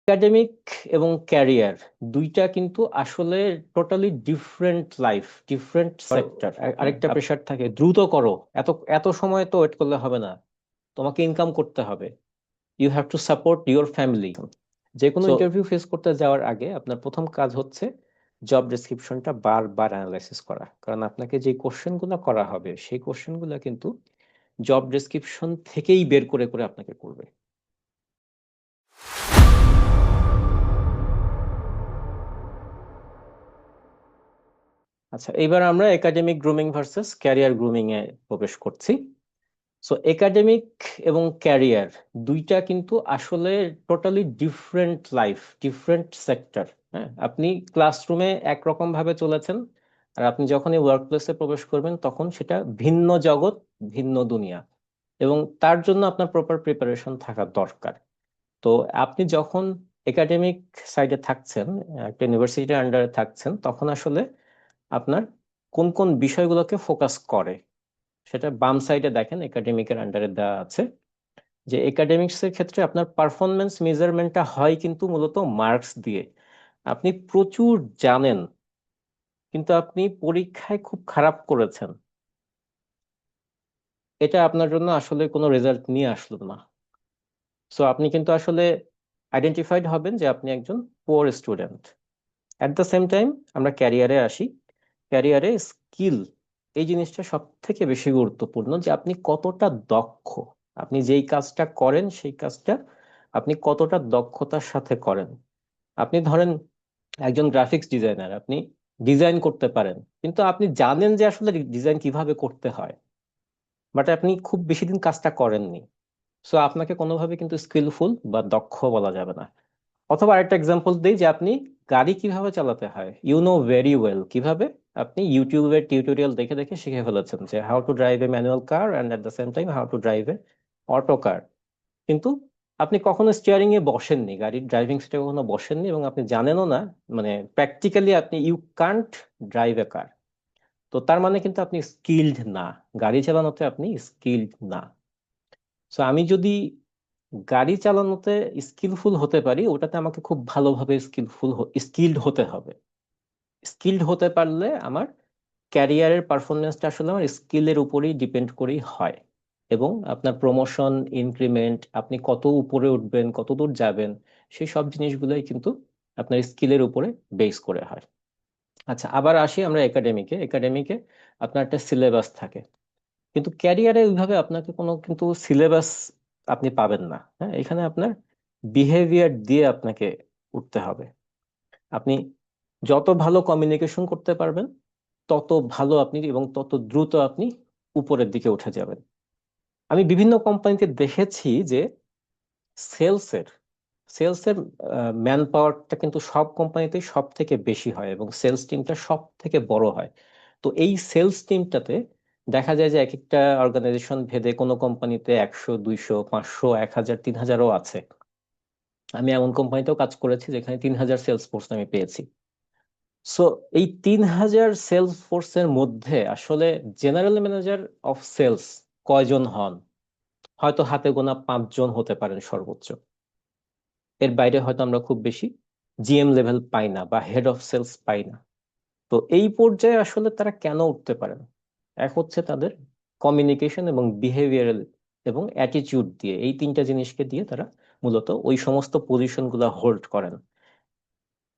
Academic এবং career দুইটা কিন্তু আসলে totally different life, different sector. আরেকটা প্রেশার থাকে, দ্রুত করো, এত এত সময় তো ওয়েট করলে হবে না, তোমাকে ইনকাম করতে হবে। You have to support your family. যে কোনো ইন্টারভিউ ফেস করতে যাওয়ার আগে আপনার প্রথম কাজ হচ্ছে জব ডেসক্রিপশনটা বারবার অ্যানালাইসিস করা, কারণ আপনাকে যে কোশ্চেনগুলো করা হবে সেই কোশ্চেনগুলো কিন্তু জব ডেসক্রিপশন থেকেই বের করে করে আপনাকে করবে। আচ্ছা, এবার আমরা academic grooming versus career grooming এ প্রবেশ করছি। সো একাডেমিক এবং ক্যারিয়ার দুইটা কিন্তু আসলে totally different life, different sector. হ্যাঁ, আপনি ক্লাসরুমে একরকম ভাবে চলেছেন, আর আপনি যখনই ওয়ার্ক প্লেসে প্রবেশ করবেন তখন সেটা ভিন্ন জগৎ, ভিন্ন দুনিয়া, এবং তার জন্য আপনার প্রপার প্রিপারেশন থাকা দরকার। তো আপনি যখন একাডেমিক সাইডে থাকছেন, একটা ইউনিভার্সিটির আন্ডারে থাকছেন, তখন আসলে আপনার কোন কোন বিষয়গুলোকে ফোকাস করে সেটা বাম সাইডে দেখেন, একাডেমিকের আন্ডারে দেওয়া আছে যে একাডেমিক্স এর ক্ষেত্রে আপনার পারফরমেন্স মেজারমেন্টটা হয় কিন্তু মূলত মার্কস দিয়ে। আপনি প্রচুর জানেন কিন্তু আপনি পরীক্ষায় খুব খারাপ করেছেন, এটা আপনার জন্য আসলে কোনো রেজাল্ট নিয়ে আসলো না। সো আপনি কিন্তু আসলে আইডেন্টিফাইড হবেন যে আপনি একজন poor student. At the same time আমরা ক্যারিয়ারে আসি। ক্যারিয়ারে স্কিল, এই জিনিসটা সব থেকে বেশি গুরুত্বপূর্ণ, যে আপনি কতটা দক্ষ, আপনি যেই কাজটা করেন সেই কাজটা আপনি কতটা দক্ষতার সাথে করেন। আপনি ধরেন একজন গ্রাফিক্স ডিজাইনার, আপনি ডিজাইন করতে পারেন কিন্তু আপনি জানেন যে আসলে ডিজাইন কিভাবে করতে হয়, বাট আপনি খুব বেশি দিন কাজটা করেননি। সো আপনাকে কোনোভাবে কিন্তু স্কিলফুল বা দক্ষ বলা যাবে না। অথবা আরেকটা এক্সাম্পল দিই, যে আপনি গাড়ি কিভাবে চালাতে হয় ইউ নো ভেরি ওয়েল, কিভাবে আপনি ইউটিউবের টিউটোরিয়াল দেখে দেখে শিখে ফেলেছেন যে how to drive A manual car and at the same time how to drive A auto কার। কিন্তু আপনি কখনো স্টিয়ারিং এ বসেননি, গাড়ির ড্রাইভিং সিটে কখনো বসেননি, এবং আপনি জানেনও না, মানে প্র্যাকটিক্যালি আপনি ইউ কান্ট ড্রাইভ এ কার। তো তার মানে কিন্তু আপনি স্কিলড না, গাড়ি চালানোতে আপনি স্কিলড না। সো আমি যদি গাড়ি চালানোতে স্কিলফুল হতে পারি, ওটাতে আমাকে খুব ভালোভাবে স্কিলড হতে হবে। স্কিলড হতে পারলে আমার ক্যারিয়ারের পারফরমেন্সটা আসলে আমার স্কিলের উপরেই ডিপেন্ড করেই হয়, এবং আপনার প্রমোশন, ইনক্রিমেন্ট, আপনি কত উপরে উঠবেন, কত দূর যাবেন, সেই সব জিনিসগুলোই কিন্তু আপনার স্কিলের উপরে বেস করে হয়। আচ্ছা, আবার আসি আমরা একাডেমিকে। একাডেমিকে আপনার একটা সিলেবাস থাকে, কিন্তু ক্যারিয়ারে ওইভাবে আপনাকে কোনো কিন্তু সিলেবাস আপনি পাবেন না। হ্যাঁ, এখানে আপনার বিহেভিয়ার দিয়ে আপনাকে উঠতে হবে। আপনি যত ভালো কমিউনিকেশন করতে পারবেন তত ভালো আপনি, এবং তত দ্রুত আপনি উপরের দিকে উঠে যাবেন। আমি বিভিন্ন কোম্পানিতে দেখেছি যে সেলসের সেলসের ম্যান পাওয়ারটা কিন্তু সব কোম্পানিতেই সব থেকে বেশি হয়, এবং সেলস টিমটা সব থেকে বড় হয়। তো এই সেলস টিমটাতে দেখা যায় যে এক একটা অর্গানাইজেশন ভেদে কোনো কোম্পানিতে 100, 200, 500, 1000, 3000ও আছে। আমি এমন কোম্পানিতেও কাজ করেছি যেখানে 3000 সেলস ফোর্স আমি পেয়েছি। সো এই 3000 সেলস ফোর্সের মধ্যে আসলে জেনারেল ম্যানেজার অফ সেলস কয়জন হন? হয়তো হাতে গোনা 5জন হতে পারেন সর্বোচ্চ। এর বাইরে হয়তো আমরা খুব বেশি জিএম লেভেল পাই না বা হেড অফ সেলস পাই না। তো এই পর্যায়ে আসলে তারা কেন উঠতে পারেন? এক হচ্ছে তাদের কমিউনিকেশন এবং বিহেভিয়ারাল এবং অ্যাটিটিউড দিয়ে, এই তিনটা জিনিসকে দিয়ে তারা মূলত ওই সমস্ত পজিশন গুলা হোল্ড করেন।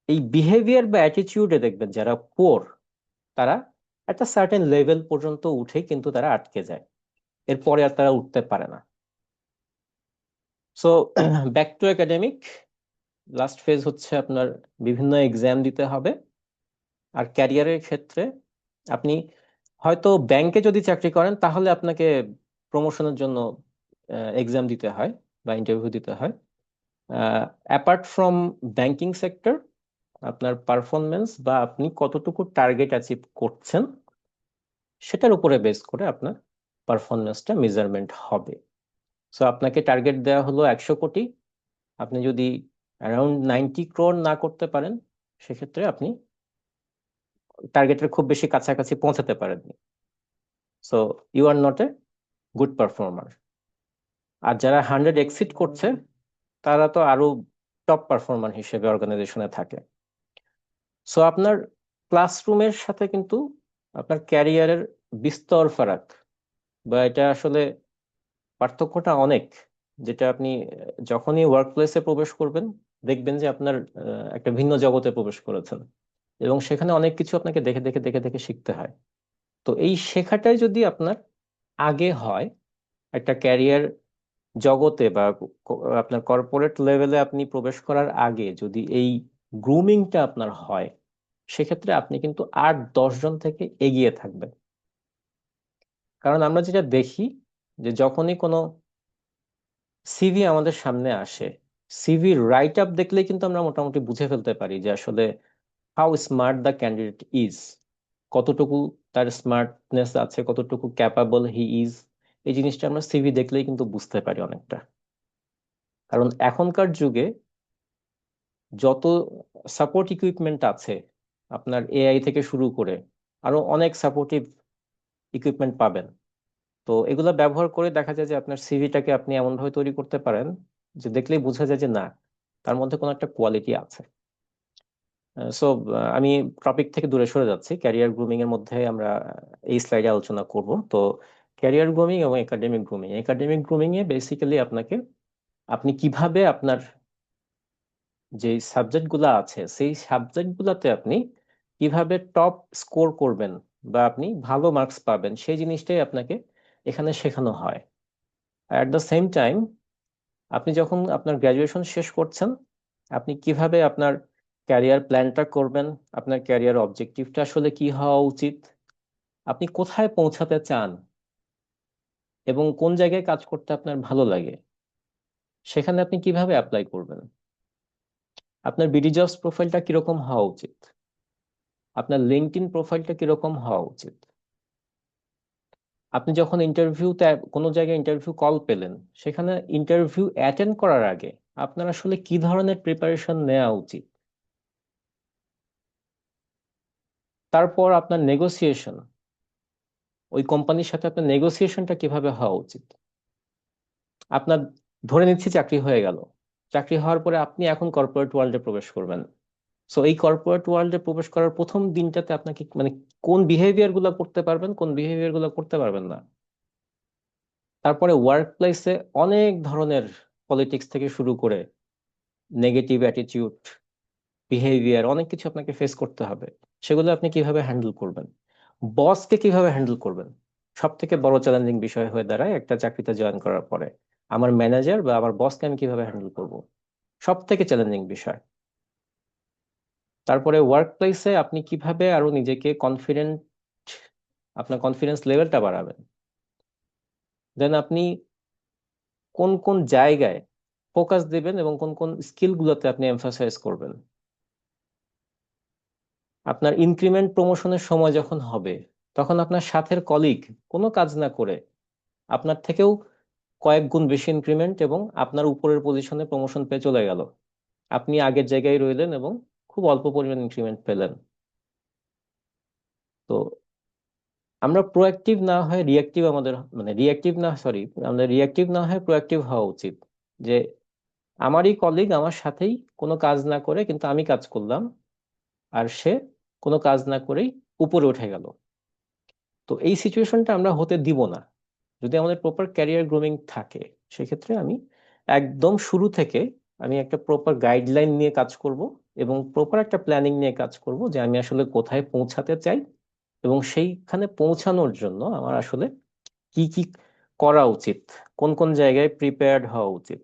এই বিহেভিয়ার বা অ্যাটিটিউডে দেখবেন যারা পোর, তারা একটা সার্টেন লেভেল পর্যন্ত উঠে কিন্তু তারা আটকে যায়, এরপরে আর তারা উঠতে পারে না। So back to academic, last phase হচ্ছে আপনার বিভিন্ন এক্সাম দিতে হবে। আর ক্যারিয়ারের ক্ষেত্রে আপনি হয়তো ব্যাংকে যদি চাকরি করেন তাহলে আপনাকে প্রমোশনের জন্য এক্সাম দিতে হয় বা ইন্টারভিউ দিতে হয়। অ্যাপার্ট ফ্রম ব্যাংকিং সেক্টর, আপনার পারফরমেন্স বা আপনি কতটুকু টার্গেট অ্যাচিভ করছেন সেটার উপরে বেস করে আপনার পারফরমেন্সটা মেজারমেন্ট হবে। সো আপনাকে টার্গেট দেওয়া হলো 100 কোটি, আপনি যদি অ্যারাউন্ড 90 crore না করতে পারেন, সেক্ষেত্রে আপনি টার্গেটের খুব বেশি কাছাকাছি পৌঁছাতে পারেননি। So you are not a good performer. আর যারা 100 এক্সিড করছে তারা তো আরো টপ পারফরমার হিসেবে অর্গানাইজেশনে থাকে। সো আপনার ক্লাসরুমের সাথে কিন্তু আপনার ক্যারিয়ারের বিস্তর ফারাক, বা এটা আসলে পার্থক্যটা অনেক, যেটা আপনি যখনই ওয়ার্ক প্লেসে প্রবেশ করবেন দেখবেন যে আপনার একটা ভিন্ন জগতে প্রবেশ করেছেন, এবং সেখানে অনেক কিছু আপনাকে দেখে দেখে দেখে দেখে শিখতে হয়। তো এই শেখাটাই যদি আপনার আগে হয়, একটা ক্যারিয়ার জগতে বা আপনার কর্পোরেট লেভেলে আপনি প্রবেশ করার আগে যদি এই গ্রুমিংটা আপনার হয়, সেক্ষেত্রে আপনি কিন্তু 8-10 জন থেকে এগিয়ে থাকবেন। কারণ আমরা যেটা দেখি যে যখনই কোনো সিভি আমাদের সামনে আসে, সিভি রাইট আপ দেখলেই কিন্তু আমরা মোটামুটি বুঝে ফেলতে পারি যে আসলে how smart the candidate is, কতটুকু তার স্মার্টনেস আছে, কতটুকু ক্যাপাবল হি ইজ। এই জিনিসটা আমরা সিভি দেখলেই কিন্তু বুঝতে পারি অনেকটা। কারণ এখনকার যুগে যত সাপোর্ট ইকুইপমেন্ট আছে, আপনার এআই থেকে শুরু করে আরো অনেক সাপোর্টিভ ইকুইপমেন্ট পাবেন। তো এগুলো ব্যবহার করে দেখা যায় যে আপনার সিভিটাকে আপনি এমন ভাবে তৈরি করতে পারেন যে দেখলেই বোঝা যায় যে না, তার মধ্যে কোনো একটা কোয়ালিটি আছে। সো আমি টপিক থেকে দূরে সরে যাচ্ছি, ক্যারিয়ার গ্রুমিং এর মধ্যে আমরা এই স্লাইডে আলোচনা করব। তো ক্যারিয়ার গ্রুমিং এবং একাডেমিক গ্রুমিং, একাডেমিক গ্রুমিং এ বেসিক্যালি আপনাকে, আপনি কিভাবে আপনার যে সাবজেক্ট গুলা আছে সেই সাবজেক্ট গুলাতে আপনি কিভাবে টপ স্কোর করবেন বা আপনি ভালো মার্কস পাবেন, সেই জিনিসটাই আপনাকে এখানে শেখানো হয়। অ্যাট দ্য সেম টাইম আপনি যখন আপনার গ্রাজুয়েশন শেষ করছেন, আপনি কিভাবে আপনার ক্যারিয়ার প্ল্যানটা করবেন, আপনার ক্যারিয়ার অবজেক্টিভটা আসলে কি হওয়া উচিত, আপনি কোথায় পৌঁছাতে চান এবং কোন জায়গায় কাজ করতে আপনার ভালো লাগে, সেখানে আপনি কিভাবে অ্যাপ্লাই করবেন, আপনার বিডি জবস প্রোফাইলটা কিরকম হওয়া উচিত, আপনার লিঙ্কডইন প্রোফাইলটা কিরকম হওয়া উচিত, আপনি যখন ইন্টারভিউতে কোনো জায়গায় ইন্টারভিউ কল পেলেন, সেখানে ইন্টারভিউ অ্যাটেন্ড করার আগে আপনার আসলে কি ধরনের প্রিপারেশন নেওয়া উচিত, তারপর আপনার নেগোসিয়েশন, ওই কোম্পানির সাথে আপনার নেগোসিয়েশনটা কিভাবে হওয়া উচিত। আপনার ধরে নিচ্ছি চাকরি হয়ে গেল, চাকরি হওয়ার পরে আপনি এখন কর্পোরেট ওয়ার্ল্ডে প্রবেশ করবেন। সো এই কর্পোরেট ওয়ার্ল্ডে প্রবেশ করার প্রথম দিনটাতে আপনাকে মানে কোন বিহেভিয়ার গুলো করতে পারবেন, কোন বিহেভিয়ার গুলো করতে পারবেন না। তারপরে ওয়ার্ক প্লেসে অনেক ধরনের পলিটিক্স থেকে শুরু করে নেগেটিভ অ্যাটিটিউড, বিহেভিয়ার, অনেক কিছু আপনাকে ফেস করতে হবে। সেগুলো আপনি কিভাবে হ্যান্ডেল করবেন, বসকে কিভাবে হ্যান্ডেল করবেন, সব থেকে বড় চ্যালেঞ্জিং বিষয় হয়ে দাঁড়ায় একটা চাকরিতে জয়েন করার পরে। আমার ম্যানেজার বা আমার বসকে আমি কিভাবে হ্যান্ডেল করব, সব থেকে চ্যালেঞ্জিং বিষয়। তারপরে ওয়ার্ক প্লেসে আপনি কিভাবে আরো নিজেকে কনফিডেন্ট, আপনার কনফিডেন্স লেভেলটা বাড়াবেন, দেন আপনি কোন কোন জায়গায় ফোকাস দিবেন এবং কোন কোন স্কিল গুলোতে আপনি এমফাসাইজ করবেন। আপনার ইনক্রিমেন্ট প্রমোশনের সময় যখন হবে, তখন আপনার সাথের কলিগ কোনো কাজ না করে আপনার থেকেও কয়েক গুণ বেশি ইনক্রিমেন্ট এবং আপনার উপরের পজিশনে প্রমোশন পেয়ে চলে গেল, আপনি আগের জায়গায় রইলেন এবং খুব অল্প পরিমাণ ইনক্রিমেন্ট পেলেন। তো আমরা প্রোঅ্যাক্টিভ না হয় রিঅ্যাক্টিভ, আমাদের মানে রিঅ্যাক্টিভ না, সরি, আমাদের রিঅ্যাক্টিভ না হয় প্রোঅ্যাক্টিভ হওয়া উচিত। যে আমারই কলিগ আমার সাথেই কোনো কাজ না করে কিন্তু আমি কাজ করলাম, আর সে কোনো কাজ না করেই উপরে উঠে গেল। তো এই সিচুয়েশনটা আমরা হতে দিব না। যদি আমাদের প্রপার ক্যারিয়ার গ্রুমিং থাকে, সেক্ষেত্রে আমি একদম শুরু থেকে আমি একটা প্রপার গাইডলাইন নিয়ে কাজ করব এবং প্রপার একটা প্ল্যানিং নিয়ে কাজ করব যে আমি আসলে কোথায় পৌঁছাতে চাই এবং সেইখানে পৌঁছানোর জন্য আমার আসলে কি কি করা উচিত, কোন কোন জায়গায় প্রিপেয়ার্ড হওয়া উচিত।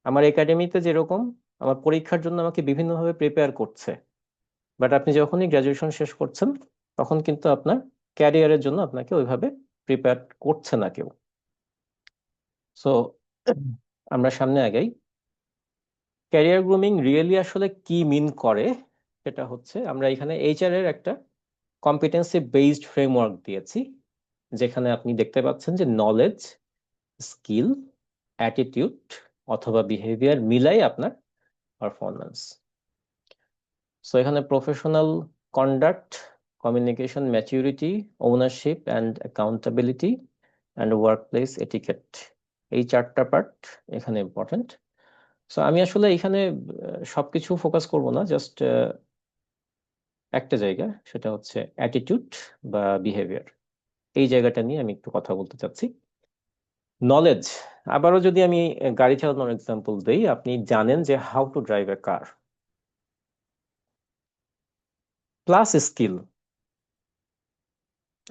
আমার একাডেমিতে যেরকম আমার পরীক্ষার জন্য আমাকে বিভিন্নভাবে প্রিপেয়ার করছে, বাট আপনি যখনই গ্রাজুয়েশন শেষ করছেন তখন কিন্তু আপনার ক্যারিয়ারের জন্য আপনাকে ওইভাবে প্রিপেয়ার করছে না কেউ। সো আমরা সামনে আগাই। ক্যারিয়ার গ্রুমিং রিয়েলি আসলে কি মিন করে, সেটা হচ্ছে আমরা এখানে এইচআর এর একটা কম্পিটেন্সি বেসড ফ্রেমওয়ার্ক দিয়েছি, যেখানে আপনি দেখতে পাচ্ছেন যে নলেজ, স্কিল, অ্যাটিটিউড অথবা বিহেভিয়ার মিলাই আপনার পারফরমেন্স। সো এখানে professional conduct, communication maturity, ownership and accountability and work place etiquette, এই 4টা পার্ট এখানে ইম্পর্টেন্ট। সো আমি আসলে এখানে সবকিছু ফোকাস করব না, জাস্ট একটা জায়গা, সেটা হচ্ছে অ্যাটিটিউড বা বিহেভিয়ার। এই জায়গাটা নিয়ে আমি একটু কথা বলতে চাচ্ছি। নলেজ, আবারও যদি আমি গাড়ি চালানোর এক্সাম্পল দেই, আপনি জানেন যে how to drive A car, plus skill.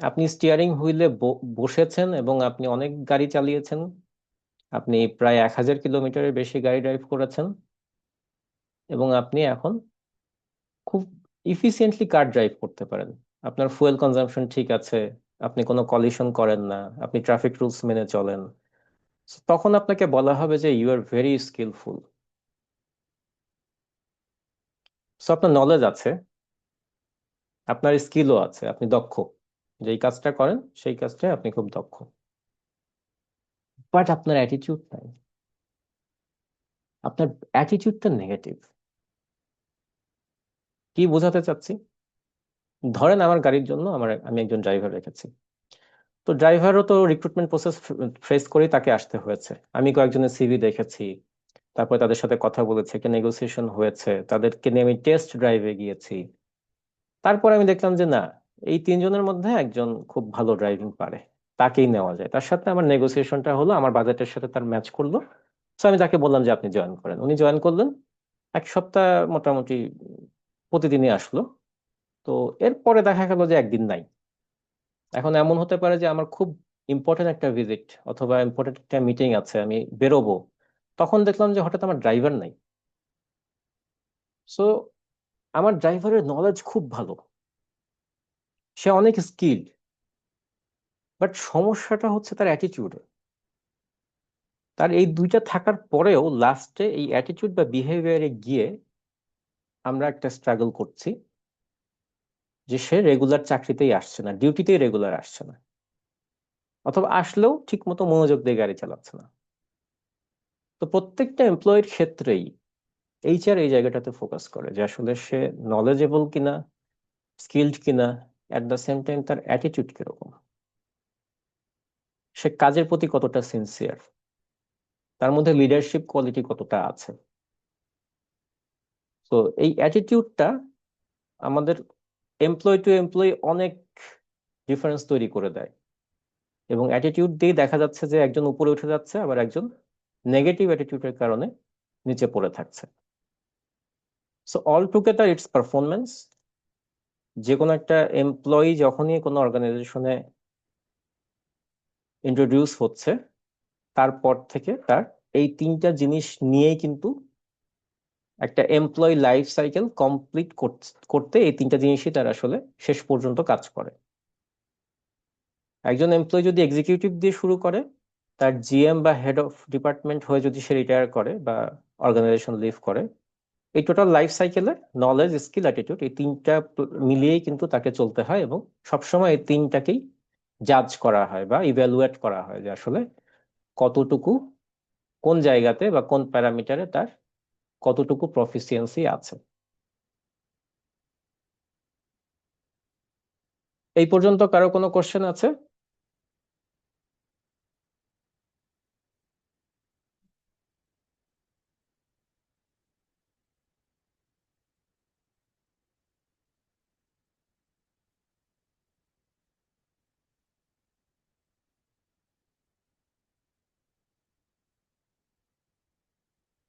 আপনি স্টিয়ারিং হুইলে বসেছেন এবং আপনি অনেক গাড়ি চালিয়েছেন, আপনি প্রায় 1000 কিলোমিটারের বেশি গাড়ি ড্রাইভ করেছেন, এবং আপনি এখন খুব ইফিসিয়েন্টলি কার ড্রাইভ করতে পারেন। আপনার ফুয়েল কনজাম্পশন ঠিক আছে, আপনি কোনো কলিশন করেন না, আপনি ট্রাফিক রুলস মেনে চলেন। তখন আপনাকে বলা হবে যে you are very skillful. So আপনার নলেজ আছে, আপনার স্কিলও আছে, আপনি দক্ষ, যেই কাজটা করেন সেই কাজটায় আপনি খুব দক্ষ। বাট আপনার অ্যাটিটিউড নাই, আপনার অ্যাটিটিউডটা নেগেটিভ। কি বোঝাতে চাচ্ছি? ধরেন আমার গাড়ির জন্য আমি একজন ড্রাইভার রেখেছি। তো ড্রাইভারও তো রিক্রুটমেন্ট প্রসেস ফেস করে তাকে আসতে হয়েছে। আমি কয়েকজনের সিভি দেখেছি, তারপরে তাদের সাথে কথা বলেছি, একটা নেগোসিয়েশন হয়েছে, তাদেরকে নিয়ে আমি টেস্ট ড্রাইভে গিয়েছি। তারপর আমি দেখলাম যে না, এই তিনজনের মধ্যে একজন খুব ভালো ড্রাইভিং পারে, তাকেই নেওয়া যায়। তার সাথে আমার নেগোসিয়েশনটা হলো, আমার বাজেটের সাথে তার ম্যাচ করলো। তো আমি তাকে বললাম যে আপনি জয়েন করেন, উনি জয়েন করলেন। 1 সপ্তাহ মোটামুটি প্রতিদিনই আসলো। তো এরপরে দেখা গেল যে একদিন নাই। এখন এমন হতে পারে যে আমার খুব ইম্পর্টেন্ট একটা ভিজিট অথবা ইম্পর্টেন্ট একটা মিটিং আছে, আমি বেরোবো, তখন দেখলাম যে হঠাৎ আমার ড্রাইভার নাই। সো আমার ড্রাইভারের নলেজ খুব ভালো, সে অনেক স্কিল্ড, বাট সমস্যাটা হচ্ছে তার অ্যাটিটিউডে। তার এই দুইটা থাকার পরেও লাস্টে এই অ্যাটিটিউড বা বিহেভিয়ারে গিয়ে আমরা একটা স্ট্রাগল করছি, যে সে রেগুলার চাকরিতেই আসছে না, ডিউটিতেই রেগুলার আসছে না, অথবা আসলেও ঠিক মতো মনোযোগ দিয়ে গাড়ি চালাচ্ছে না। তো প্রত্যেকটা এমপ্লয়ির ক্ষেত্রেই এইচআর এই জায়গাটাতে ফোকাস করে যে আসলে সে নলেজেবল কিনা, স্কিলড কিনা, অ্যাট দ্য সেম টাইম তার অ্যাটিটিউড কিরকম, সে কাজের প্রতি কতটা সিনসিয়ার, তার মধ্যে লিডারশিপ কোয়ালিটি কতটা আছে। তো এই অ্যাটিটিউডটা আমাদের এমপ্লয় টু এমপ্লয় অনেক ডিফারেন্স তৈরি করে দেয়, এবং অ্যাটিটিউড দিয়ে দেখা যাচ্ছে যে একজন উপরে উঠে যাচ্ছে, আবার একজন নেগেটিভ অ্যাটিটিউডের কারণে নিচে পড়ে থাকছে। So all together it's performance. যে কোনো একটা এমপ্লয়ি যখনই কোনো অর্গানাইজেশনে ইন্ট্রোডিউস হচ্ছে, তারপর থেকে তার এই তিনটা জিনিস নিয়েই কিন্তু একটা এমপ্লয়ি লাইফ সাইকেল কমপ্লিট করতে এই তিনটা জিনিসই তার আসলে শেষ পর্যন্ত কাজ করে। একজন এমপ্লয়ি যদি এক্সিকিউটিভ দিয়ে শুরু করে, তার জিএম বা হেড অফ ডিপার্টমেন্ট হয়ে যদি সে রিটায়ার করে বা অর্গানাইজেশন লিভ করে, এই টোটাল লাইফ সাইকেলে নলেজ, স্কিল, অ্যাটিটিউড, এই তিনটা মিলিয়েই কিন্তু তাকে চলতে হয়, এবং সবসময় এই তিনটাকেই জাজ করা হয় বা ইভ্যালুয়েট করা হয় যে আসলে কতটুকু, কোন জায়গাতে বা কোন প্যারামিটারে তার কতটুকু প্রফিসিয়েন্সি আছে। এই পর্যন্ত কারো কোনো কোশ্চেন আছে?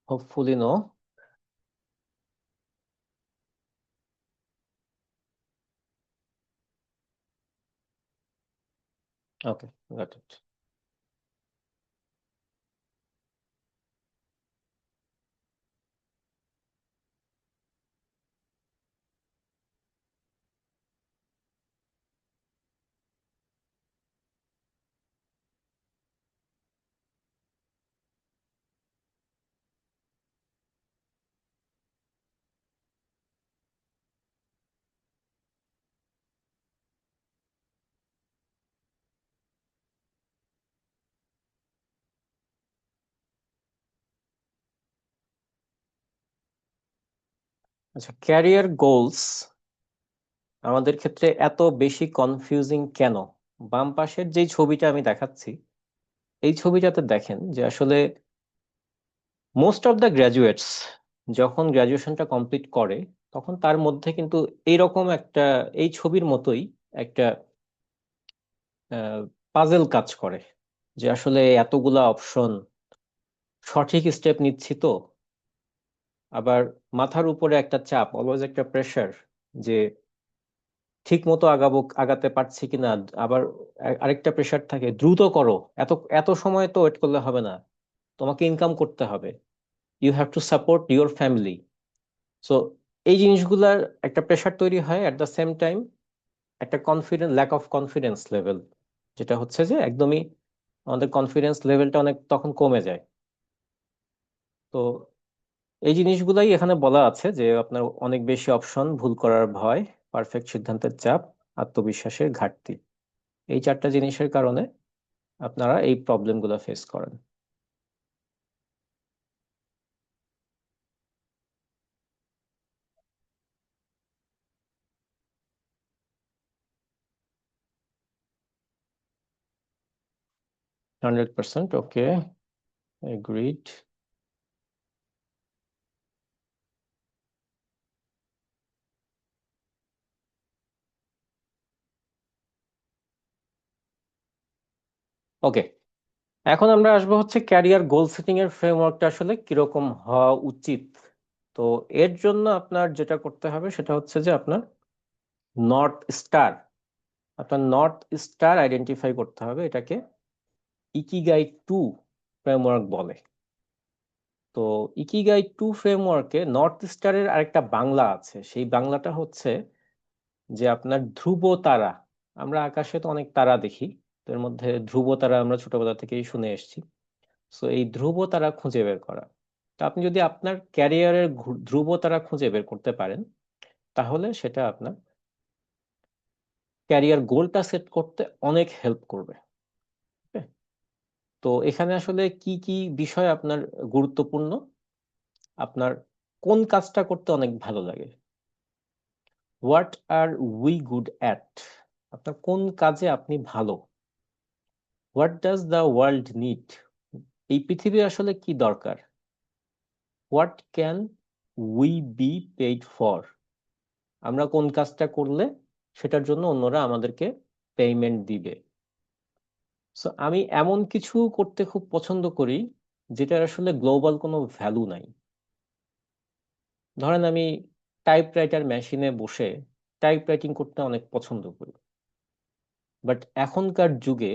Hopefully no. Okay, got it. আচ্ছা, ক্যারিয়ার গোলস আমাদের ক্ষেত্রে এত বেশি কনফিউজিং কেন? বাম পাশের যে ছবিটা আমি দেখাচ্ছি, এই ছবিটাতে দেখেন যে আসলে মোস্ট অফ দ্য গ্রাজুয়েটস যখন গ্রাজুয়েশনটা কমপ্লিট করে তখন তার মধ্যে কিন্তু এইরকম একটা, এই ছবির মতোই একটা পাজেল কাজ করে, যে আসলে এতগুলা অপশন, সঠিক স্টেপ নিচ্ছি তো, আবার মাথার উপরে একটা চাপ, অলওয়েজ একটা প্রেশার, যে ঠিক মতো আগাতে পারছি কিনা। আবার আরেকটা প্রেশার থাকে, দ্রুত করো, এত এত সময় তো ওয়েট করলে হবে না, তোমাকে ইনকাম করতে হবে, you have to support your family. So এই জিনিসগুলার একটা প্রেশার তৈরি হয়। অ্যাট দ্য সেম টাইম একটা ল্যাক অফ কনফিডেন্স লেভেল, যেটা হচ্ছে যে একদমই আমাদের কনফিডেন্স লেভেলটা অনেক তখন কমে যায়। তো এই জিনিসগুলাই এখানে বলা আছে, যে আপনার অনেক বেশি অপশন, ভুল করার ভয়, পারফেক্ট সিদ্ধান্তের চাপ, আত্মবিশ্বাসের ঘাটতি, এই চারটা জিনিসের কারণে আপনারা এই প্রবলেমগুলো ফেস করেন। 100%, ওকে, এগ্রিড। ওকে, এখন আমরা আসবো হচ্ছে ক্যারিয়ার গোল সেটিং এর ফ্রেমওয়ার্কটা আসলে কিরকম হওয়া উচিত। তো এর জন্য আপনার যেটা করতে হবে সেটা হচ্ছে যে নর্থ স্টার আপনার নর্থ স্টার আইডেন্টিফাই করতে হবে। এটাকে ইকিগাই টু ফ্রেমওয়ার্ক বলে। তো ইকিগাই টু ফ্রেমওয়ার্কে নর্থ স্টারের আরেকটা বাংলা আছে, সেই বাংলাটা হচ্ছে যে আপনার ধ্রুব তারা। আমরা আকাশে তো অনেক তারা দেখি, তো এর মধ্যে ধ্রুব তারা আমরা ছোটবেলা থেকেই শুনে এসেছি। সো এই ধ্রুব তারা খুঁজে বের করা, তো আপনি যদি আপনার ক্যারিয়ারের ধ্রুব তারা খুঁজে বের করতে পারেন, তাহলে সেটা আপনার ক্যারিয়ার গোলটা সেট করতে অনেক হেল্প করবে। Okay? তো এখানে আসলে কি কি বিষয় আপনার গুরুত্বপূর্ণ, আপনার কোন কাজটা করতে অনেক ভালো লাগে, what are we good at, আপনার কোন কাজে আপনি ভালো, what does the world need, এই পৃথিবী আসলে কি দরকার, what can we be paid for, আমরা কোন কাজটা করলে সেটার জন্য অন্যরা আমাদেরকে পেমেন্ট দিবে। সো আমি এমন কিছু করতে খুব পছন্দ করি যেটার আসলে গ্লোবাল কোনো ভ্যালু নাই। ধরেন আমি টাইপরাইটার মেশিনে বসে টাইপ রাইটিং করতে অনেক পছন্দ করি, বাট এখনকার যুগে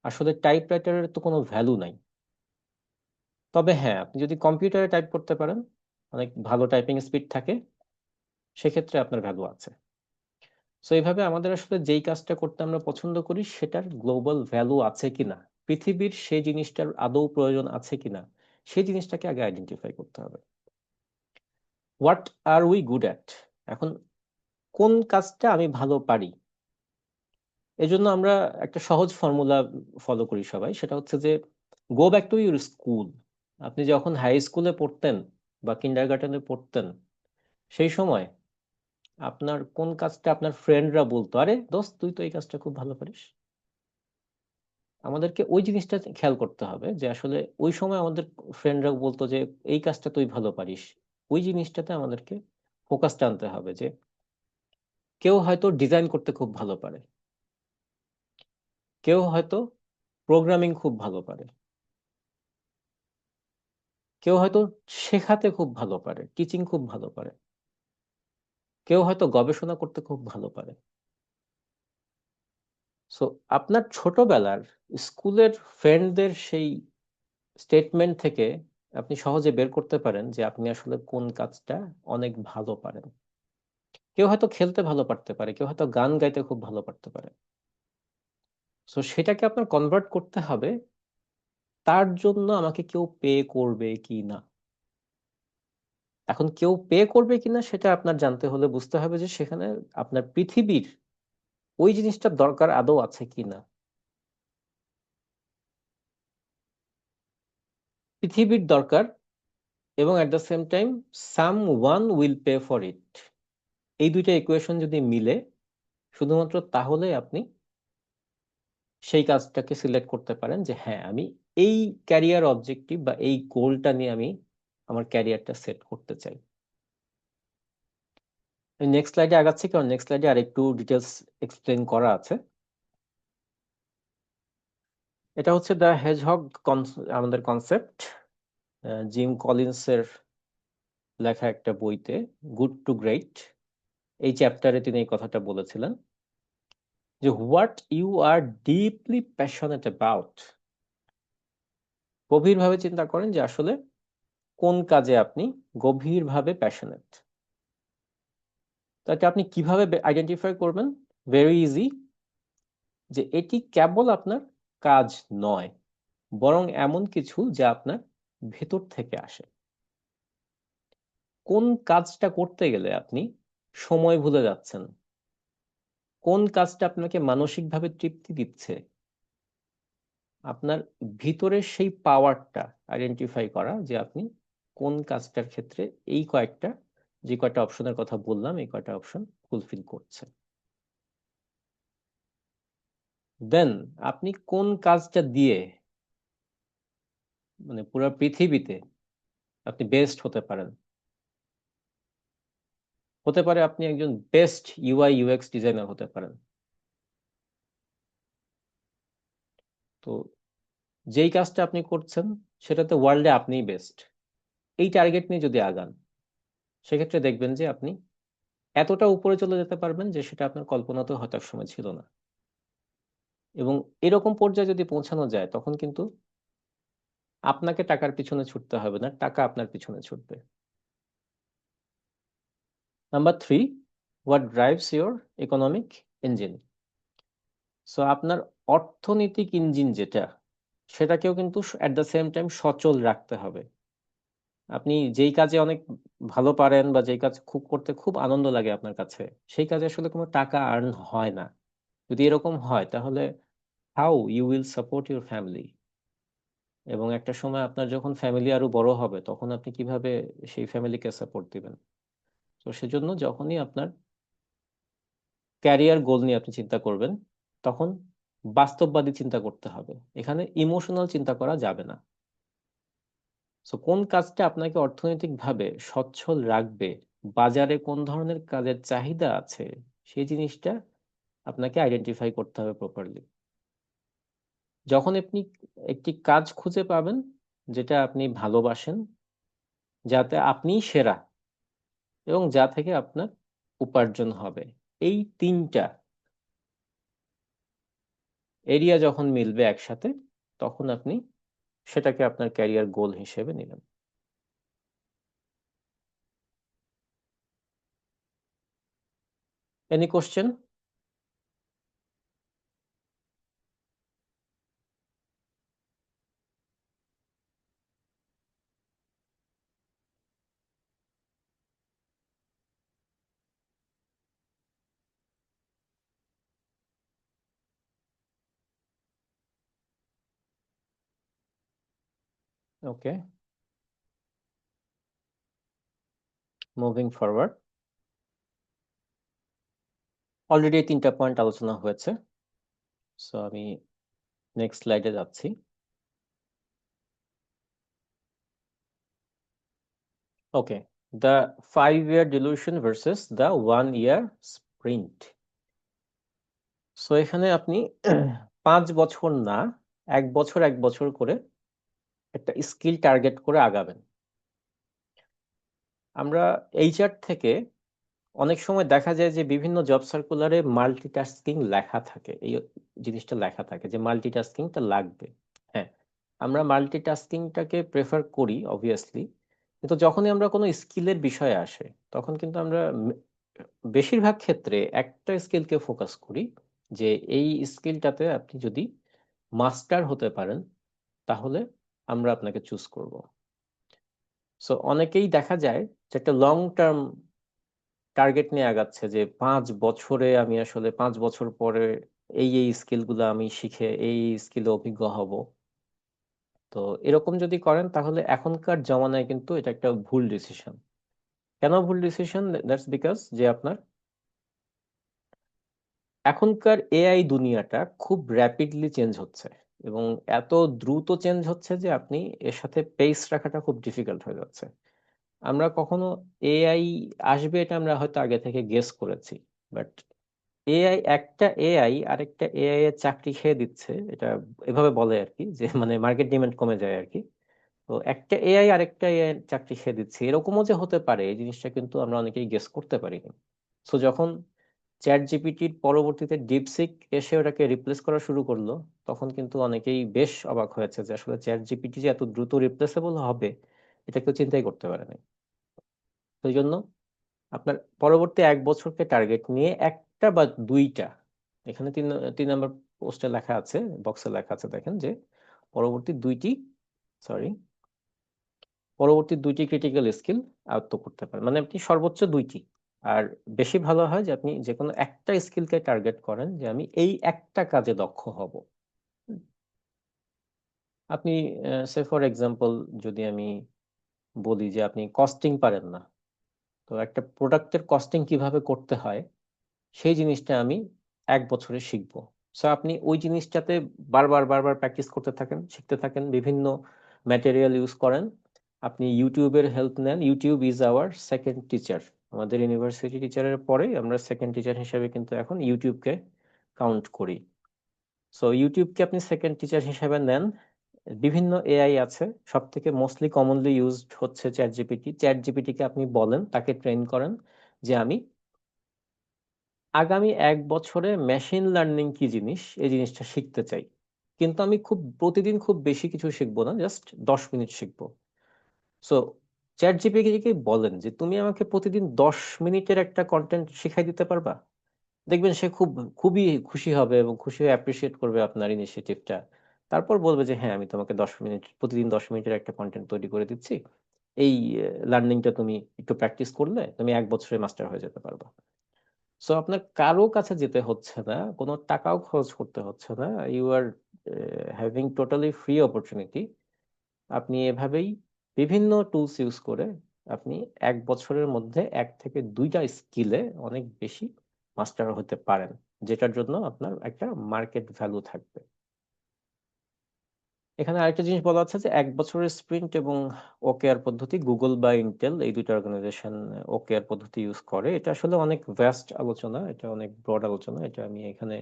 আসলে টাইপরাইটারের তো কোনো ভ্যালু নাই। তবে হ্যাঁ, আপনি যদি কম্পিউটারে টাইপ করতে পারেন, অনেক ভালো টাইপিং স্পিড থাকে, সেক্ষেত্রে আপনার ভ্যালু আছে। সো এইভাবে আমাদের আসলে যেই কাজটা করতে আমরা পছন্দ করি সেটার গ্লোবাল ভ্যালু আছে কিনা, পৃথিবীর সেই জিনিসটার আদৌ প্রয়োজন আছে কিনা, সেই জিনিসটাকে আগে আইডেন্টিফাই করতে হবে। What are we good at, এখন কোন কাজটা আমি ভালো পারি। এজন্য আমরা একটা সহজ ফর্মুলা ফলো করি সবাই, সেটা হচ্ছে যে go back to your school. আপনি যখন হাই স্কুলে পড়তেন বা কিন্ডারগার্টেনে পড়তেন, সেই সময় আপনার কোন কাজটা আপনার ফ্রেন্ডরা বলতো, আরে দোস্ত তুই তো এই কাজটা খুব ভালো পারিস। আমাদেরকে ওই জিনিসটা খেয়াল করতে হবে, যে আসলে ওই সময় আমাদের ফ্রেন্ডরা বলতো যে এই কাজটা তুই ভালো পারিস, ওই জিনিসটাতে আমাদেরকে ফোকাস টানতে হবে। যে কেউ হয়তো ডিজাইন করতে খুব ভালো পারে, কেউ হয়তো প্রোগ্রামিং খুব ভালো পারে, কেউ হয়তো শেখাতে খুব ভালো পারে, টিচিং খুব ভালো পারে, কেউ হয়তো গবেষণা করতে খুব ভালো পারে। সো আপনার ছোটবেলার স্কুলের ফ্রেন্ডদের সেই স্টেটমেন্ট থেকে আপনি সহজে বের করতে পারেন যে আপনি আসলে কোন কাজটা অনেক ভালো পারেন। কেউ হয়তো খেলতে ভালো পারতে পারে, কেউ হয়তো গান গাইতে খুব ভালো পারতে পারে। সো সেটাকে আপনার কনভার্ট করতে হবে, তার জন্য আমাকে কেউ পে করবে কি না। এখন কেউ পে করবে কিনা সেটা আপনার জানতে হলে বুঝতে হবে যে সেখানে আপনার পৃথিবীর ওই জিনিসটার দরকার আদৌ আছে কিনা। পৃথিবীর দরকার, এবং এট the same time some one will pay for it, এই দুইটা ইকুয়েশন যদি মিলে, শুধুমাত্র তাহলে আপনি সেই কাজটাকে সিলেক্ট করতে পারেন যে হ্যাঁ আমি এই ক্যারিয়ার অবজেক্টিভ বা এই গোলটা নিয়ে আমি আমার ক্যারিয়ারটা সেট করতে চাই। নেক্সট স্লাইডে আগাচ্ছি, কারণ নেক্সট স্লাইডে আর একটু ডিটেলস এক্সপ্লেন করা আছে। এটা হচ্ছে দ্য হেজহগ আমাদের কনসেপ্ট, জিম কলিন্সের লেখা একটা বইতে, গুড টু গ্রেট, এই চ্যাপ্টারে তিনি এই কথাটা বলেছিলেন যে what you are deeply passionate about. গভীরভাবে চিন্তা করেন যে আসলে কোন কাজে আপনি গভীরভাবে প্যাশনেট। তো এটা আপনি কিভাবে আইডেন্টিফাই করবেন? ভেরি ইজি, যে এটি কেবল আপনার কাজ নয়, বরং এমন কিছু যা আপনার ভেতর থেকে আসে। কোন কাজটা করতে গেলে আপনি সময় ভুলে যাচ্ছেন, কোন কাজটা আপনাকে মানসিকভাবে তৃপ্তি দিচ্ছে, আপনার ভিতরের সেই পাওয়ারটা আইডেন্টিফাই করা যে আপনি কোন কাজটার ক্ষেত্রে এই কয়েকটা, যে কয়টা অপশনের কথা বললাম, এই কয়টা অপশন ফুলফিল করছে। দেন আপনি কোন কাজটা দিয়ে মানে পুরো পৃথিবীতে আপনি বেস্ট হতে পারেন। হতে পারে আপনি একজন বেস্ট ইউআই ইউএক্স ডিজাইনার হতে পারেন। তো যেই কাজটা আপনি করছেন সেটাতে ওয়ার্ল্ডে আপনিই বেস্ট, এই টার্গেট নিয়ে যদি আগান, সেক্ষেত্রে দেখবেন যে আপনি এতটা উপরে চলে যেতে পারবেন যে সেটা আপনার কল্পনাতেও হয়তো সময় ছিল না। এবং এরকম পর্যায়ে যদি পৌঁছানো যায়, তখন কিন্তু আপনাকে টাকার পিছনে ছুটতে হবে না, টাকা আপনার পিছনে ছুটবে। Number 3, what drives your economic engine. So আপনার অর্থনৈতিক ইঞ্জিন যেটা, সেটাকেও কিন্তু অ্যাট দ্য সেম টাইম সচল রাখতে হবে। আপনি যেই কাজে অনেক ভালো পারেন বা যেই কাজ খুব করতে খুব আনন্দ লাগে আপনার কাছে, সেই কাজে আসলে কোনো টাকা আর্ন হয় না। যদি এরকম হয়, তাহলে how you will support your family? এবং একটা সময় আপনার যখন ফ্যামিলি আরো বড় হবে, তখন আপনি কিভাবে সেই ফ্যামিলিকে সাপোর্ট দিবেন? তো সেজন্য যখনই আপনার ক্যারিয়ার গোল নিয়ে আপনি চিন্তা করবেন, তখন বাস্তববাদী চিন্তা করতে হবে, এখানে ইমোশনাল চিন্তা করা যাবে না। সো কোন কাজটা আপনাকে অর্থনৈতিকভাবে সচ্ছল রাখবে, বাজারে কোন ধরনের কাজের চাহিদা আছে, সেই জিনিসটা আপনাকে আইডেন্টিফাই করতে হবে প্রপারলি। যখন আপনি একটি কাজ খুঁজে পাবেন যেটা আপনি ভালোবাসেন, যাতে আপনিই সেরা এবং যা থেকে আপনার উপার্জন হবে, এই তিনটা এরিয়া যখন মিলবে একসাথে, তখন আপনি সেটাকে আপনার ক্যারিয়ার গোল হিসেবে নেবেন। Any question? Okay, moving forward. Already তিনটা পয়েন্ট আলোচনা হয়েছে, সো আমি নেক্সট স্লাইডে যাচ্ছি। Okay, the 5 year delusion versus the 1 year sprint. So এখানে আপনি 5 বছর না, 1 বছর 1 বছর করে একটা স্কিল টার্গেট করে আগাবেন। আমরা এইচআর থেকে অনেক সময় দেখা যায় যে বিভিন্ন জব সার্কুলারে মাল্টিটাস্কিং লেখা থাকে, এই জিনিসটা লেখা থাকে যে মাল্টিটাস্কিংটা লাগবে। হ্যাঁ, আমরা মাল্টিটাস্কিংটাকে প্রেফার করি অবভিয়াসলি, কিন্তু যখনই আমরা কোনো স্কিলের বিষয়ে আসে, তখন কিন্তু আমরা বেশিরভাগ ক্ষেত্রে একটা স্কিলকে ফোকাস করি, যে এই স্কিলটাতে আপনি যদি মাস্টার হতে পারেন, তাহলে আমরা আপনাকে চুজ করব। সো অনেকেই দেখা যায় যে একটা লং টার্ম টার্গেট নিয়ে আগাচ্ছে, যে 5 বছরে আমি আসলে 5 বছর পরে এই এই স্কিলগুলো আমি শিখে এই স্কিলে অভিজ্ঞ হব। তো এরকম যদি করেন, তাহলে এখনকার জমানায় কিন্তু এটা একটা ভুল ডিসিশন। কেন ভুল ডিসিশন? দ্যাটস বিকজ যে আপনার এখনকার এআই দুনিয়াটা খুব র্যাপিডলি চেঞ্জ হচ্ছে। এবং এত দ্রুত চেঞ্জ হচ্ছে যে আপনি এর সাথে পেস রাখাটা খুব ডিফিকাল্ট হয়ে যাচ্ছে। আমরা কখনো এআই আসবে এটা আমরা হয়তো আগে থেকে গেস করেছি, বাট এআই, একটা এআই আরেকটা এআই এর চাকরি খেয়ে দিচ্ছে, এটা এভাবে বলে আর কি, যে মানে মার্কেট ডিমান্ড কমে যায় আর কি। তো একটা এআই আরেকটা এআই এর চাকরি খেয়ে দিচ্ছে, এরকমও যে হতে পারে এই জিনিসটা কিন্তু আমরা অনেকেই গেস করতে পারিনি। সো যখন চ্যাট জিপিটির পরবর্তীতে ডিপসিক এসে ওটাকে রিপ্লেস করা শুরু করলো, তখন কিন্তু অনেকেই বেশ অবাক হয়েছে যে আসলে চ্যাট জিপিটি যে এত দ্রুত রিপ্লেসেবল হবে এটা কেউ চিন্তাই করতে পারেনি। তো এই জন্য আপনার পরবর্তী 1 বছরকে টার্গেট নিয়ে একটা বা দুইটা, এখানে 3 নম্বর পোস্টে লেখা আছে, বক্সে লেখা আছে, দেখেন যে পরবর্তী দুইটি, সরি, পরবর্তী দুইটি ক্রিটিক্যাল স্কিল আয়ত্ত করতে পারেন, মানে আপনি সর্বোচ্চ দুইটি। আর বেশি ভালো হয় যে আপনি যে কোনো একটা স্কিলকে টার্গেট করেন, যে আমি এই একটা কাজে দক্ষ হব। আপনি সে ফর এক্সাম্পল, যদি আমি বলি যে আপনি কস্টিং পারেন না, তো একটা প্রোডাক্টের কস্টিং কিভাবে করতে হয় সেই জিনিসটা আমি 1 বছরে শিখবো। সো আপনি ওই জিনিসটাতে বারবার বারবার প্র্যাকটিস করতে থাকেন, শিখতে থাকেন, বিভিন্ন ম্যাটেরিয়াল ইউজ করেন, আপনি ইউটিউবের হেল্প নেন। YouTube is our second teacher. আমাদের ইউনিভার্সিটি টিচারের পরে আমরা সেকেন্ড টিচার হিসেবে কিন্তু এখন ইউটিউবকে কাউন্ট করি। সো ইউটিউবকে আপনি সেকেন্ড টিচার হিসেবে নেন। বিভিন্ন এআই আছে, সব থেকে মোস্টলি কমনলি ইউজড হচ্ছে চ্যাট জিপিটি। চ্যাট জিপিটিকে আপনি বলেন, তাকে ট্রেন করেন যে আমি আগামী 1 বছরে মেশিন লার্নিং কি জিনিস এই জিনিসটা শিখতে চাই, কিন্তু আমি খুব প্রতিদিন খুব বেশি কিছু শিখবো না, জাস্ট 10 মিনিট শিখবো। সো চ্যাট জিপিটিকে বলেন যে তুমি আমাকে প্রতিদিন 10 মিনিটের একটা কন্টেন্ট শিখাই দিতে পারবা। দেখবেন সে খুবই খুশি হবে এবং খুশি হয়ে অ্যাপ্রিসিয়েট করবে আপনার ইনিশিয়েটিভটা। তারপর বলবে যে হ্যাঁ, আমি তোমাকে 10 মিনিট, প্রতিদিন 10 মিনিটের একটা কন্টেন্ট তৈরি করে দিচ্ছি, এই লার্নিংটা তুমি একটু প্র্যাকটিস করলে তুমি 1 বছরে মাস্টার হয়ে যেতে পারবা। সো আপনার কারো কাছে যেতে হচ্ছে না, কোনো টাকাও খরচ করতে হচ্ছে না, you are having totally free opportunity. আপনি এভাবেই বিভিন্ন টুলস ইউজ করে আপনি 1 বছরের মধ্যে 1 থেকে 2টা স্কিলে অনেক বেশি মাস্টার হতে পারেন, যেটার জন্য আপনার একটা মার্কেট ভ্যালু থাকবে। এখানে আরেকটা জিনিস বলা আছে যে 1 বছরের স্প্রিন্ট এবং ওকেআর পদ্ধতি, গুগল বা ইন্টেল এই দুইটা অর্গানাইজেশন ওকেআর পদ্ধতি ইউজ করে। এটা আসলে অনেক ভ্যাস্ট আলোচনা, এটা অনেক ব্রড আলোচনা, এটা আমি এখানে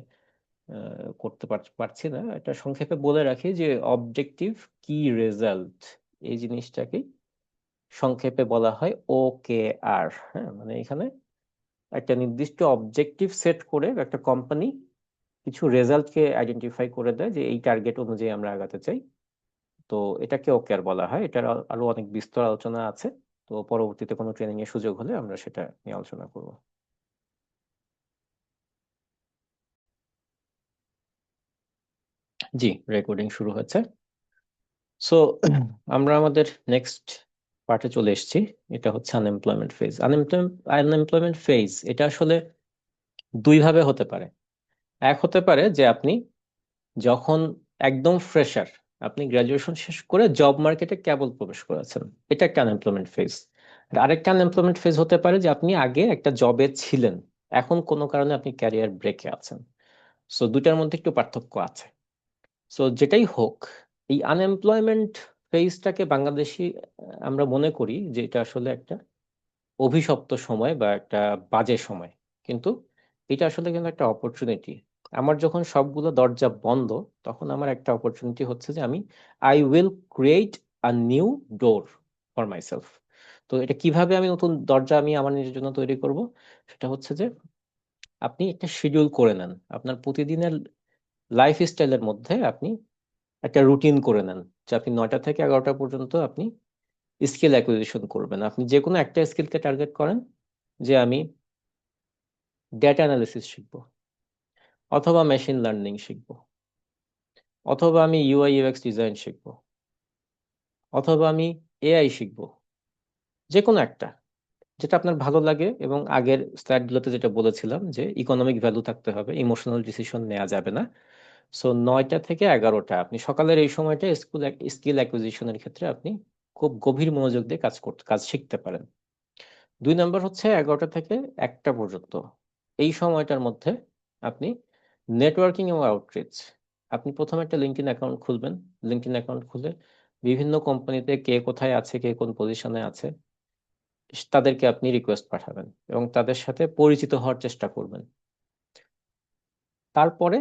করতে পারছি না। এটা সংক্ষেপে বলে রাখি যে অবজেক্টিভ কি রেজাল্ট, এই জিনিসটাকে সংক্ষেপে বলা হয় ওকেআর। হ্যাঁ, মানে এখানে একটা নির্দিষ্ট অবজেক্টিভ সেট করে একটা কোম্পানি কিছু রেজাল্টকে আইডেন্টিফাই করে দেয় যে এই টার্গেট অনুযায়ী আমরা আগাতে চাই। তো এটাকে ওকেআর বলা হয়। এটার আরো অনেক বিস্তর আলোচনা আছে। তো পরবর্তীতে কোনো ট্রেনিং এর সুযোগ হলে আমরা সেটা নিয়ে আলোচনা করব। জি, রেকর্ডিং শুরু হয়েছে। সো আমরা আমাদের নেক্সট পার্টে চলে এসেছি। এটা হচ্ছে আনএমপ্লয়মেন্ট ফেজ। আনএমপ্লয়মেন্ট ফেজ এটা আসলে দুই ভাবে হতে পারে। এক হতে পারে যে আপনি যখন একদম ফ্রেশার, আপনি গ্রাজুয়েশন শেষ করে জব মার্কেটে কেবল প্রবেশ করেছেন, এটা একটা আনএমপ্লয়মেন্ট ফেজ। আরেকটা আনএমপ্লয়মেন্ট ফেজ হতে পারে যে আপনি আগে একটা জবে ছিলেন, এখন কোনো কারণে আপনি ক্যারিয়ার ব্রেকে আছেন। সো দুটার মধ্যে একটু পার্থক্য আছে। সো যেটাই হোক, এই আনএমপ্লয়মেন্ট ফেজটাকে বাংলাদেশি আমরা মনে করি যে এটা আসলে একটা অভিশপ্ত সময় বা একটা বাজে সময়, কিন্তু এটা আসলে কিন্তু একটা অপরচুনিটি। আমার যখন সবগুলো দরজা বন্ধ, তখন আমার একটা অপরচুনিটি হচ্ছে যে আমি I will create a new door for myself. তো এটা কিভাবে আমি নতুন দরজা আমি আমার নিজের জন্য তৈরি করব, সেটা হচ্ছে যে আপনি একটা শিডিউল করে নেন। আপনার প্রতিদিনের লাইফ স্টাইলের মধ্যে আপনি একটা রুটিন করে নেন যে আপনি 9টা থেকে 11টা পর্যন্ত আপনি স্কিল অ্যাকুইজিশন করবেন। আপনি যে কোনো একটা স্কিলকে টার্গেট করেন, যে আমি ডেটা অ্যানালিসিস শিখবো, অথবা মেশিন লার্নিং শিখবো, অথবা আমি ইউআই ইউএক্স ডিজাইন শিখবো, অথবা আমি এআই শিখবো। যে কোনো একটা, যেটা আপনার ভালো লাগে। এবং আগের স্লাইডগুলোতে যেটা বলেছিলাম যে ইকোনমিক ভ্যালু থাকতে হবে, ইমোশনাল ডিসিশন নেওয়া যাবে না। সো 9টা থেকে 11টা আপনি সকালের এই সময়টা স্কিল অ্যাকুইজিশনের ক্ষেত্রে আপনি খুব গভীর মনোযোগ দিয়ে কাজ শিখতে পারেন। 2 নম্বর হচ্ছে 11টা থেকে 1টা পর্যন্ত, এই সময়টার মধ্যে আপনি নেটওয়ার্কিং এবং আউটরিচ, আপনি প্রথমে একটা লিঙ্কডইন অ্যাকাউন্ট খুলবেন। লিঙ্কডইন অ্যাকাউন্ট খুলে বিভিন্ন কোম্পানিতে কে কোথায় আছে, কে কোন পজিশনে আছে, তাদেরকে আপনি রিকোয়েস্ট পাঠাবেন এবং তাদের সাথে পরিচিত হওয়ার চেষ্টা করবেন। তারপরে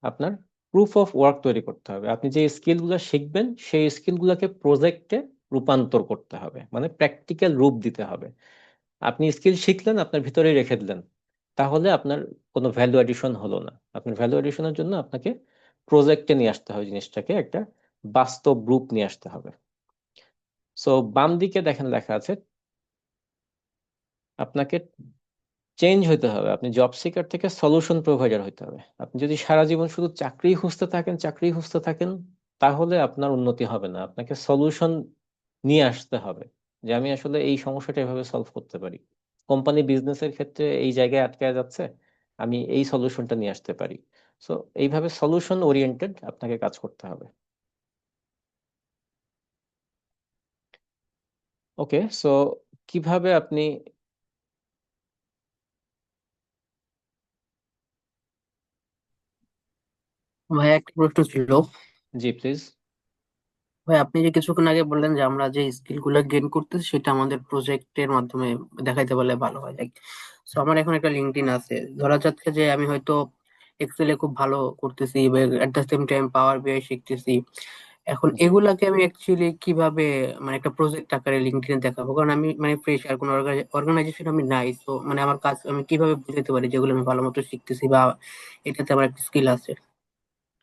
আপনার প্রুফ অফ ওয়ার্ক তৈরি করতে হবে। আপনি যে স্কিলগুলো শিখবেন সেই স্কিলগুলোকে প্রজেক্টে রূপান্তর করতে হবে, মানে প্র্যাকটিক্যাল রূপ দিতে হবে। আপনি স্কিল শিখলেন, আপনার ভিতরেই রেখে দিলেন, তাহলে আপনার কোনো ভ্যালু এডিশন হলো না। আপনার ভ্যালু এডিশনের জন্য আপনাকে প্রজেক্টে নিয়ে আসতে হবে, জিনিসটাকে একটা বাস্তব রূপ নিয়ে আসতে হবে। সো বাম দিকে দেখেন লেখা আছে আপনাকে চেঞ্জ হইতে হবে। আপনি জব সিকার থেকে সলিউশন প্রোভাইডার হইতে হবে। আপনি যদি সারা জীবন শুধু চাকরি খুঁজতে থাকেন, চাকরি খুঁজতে থাকেন, তাহলে আপনার উন্নতি হবে না। আপনাকে সলিউশন নিয়ে আসতে হবে যে আমি আসলে এই সমস্যাটা এভাবে সলভ করতে পারি। কোম্পানি বিজনেসের ক্ষেত্রে এই জায়গায় আটকায় যাচ্ছে, আমি এই সলিউশনটা নিয়ে আসতে পারি। সো এইভাবে সলিউশন ওরিয়েন্টেড আপনাকে কাজ করতে হবে। ওকে, সো কিভাবে আপনি, ভাই একটা প্রশ্ন ছিল। জি প্লিজ। ভাই আপনি যে কিছুক্ষণ আগে বললেন যে আমরা যে স্কিল গুলো গেইন করতেছি সেটা আমাদের প্রজেক্টের মাধ্যমে দেখাইতে পারলে ভালো হয়, লাইক সো আমার এখন একটা লিঙ্কডইন আছে, ধরা যাচ্ছে যে আমি হয়তো এক্সেলে খুব ভালো করতেছি, এট দ্য সেম টাইম পাওয়ার বিআই শিখতেছি। এখন জি, এগুলাকে আমি অ্যাকচুয়ালি কিভাবে মানে একটা প্রজেক্ট আকারে লিঙ্কডইনে দেখাবো, কারণ আমি মানে ফ্রেশ আর কোনো অর্গানাইজেশন আমি নাই, তো মানে আমার কাজ আমি কিভাবে বুঝাতে পারি যেগুলো আমি ভালো মতো শিখতেছি বা এটাতে আমার একটা স্কিল আছে।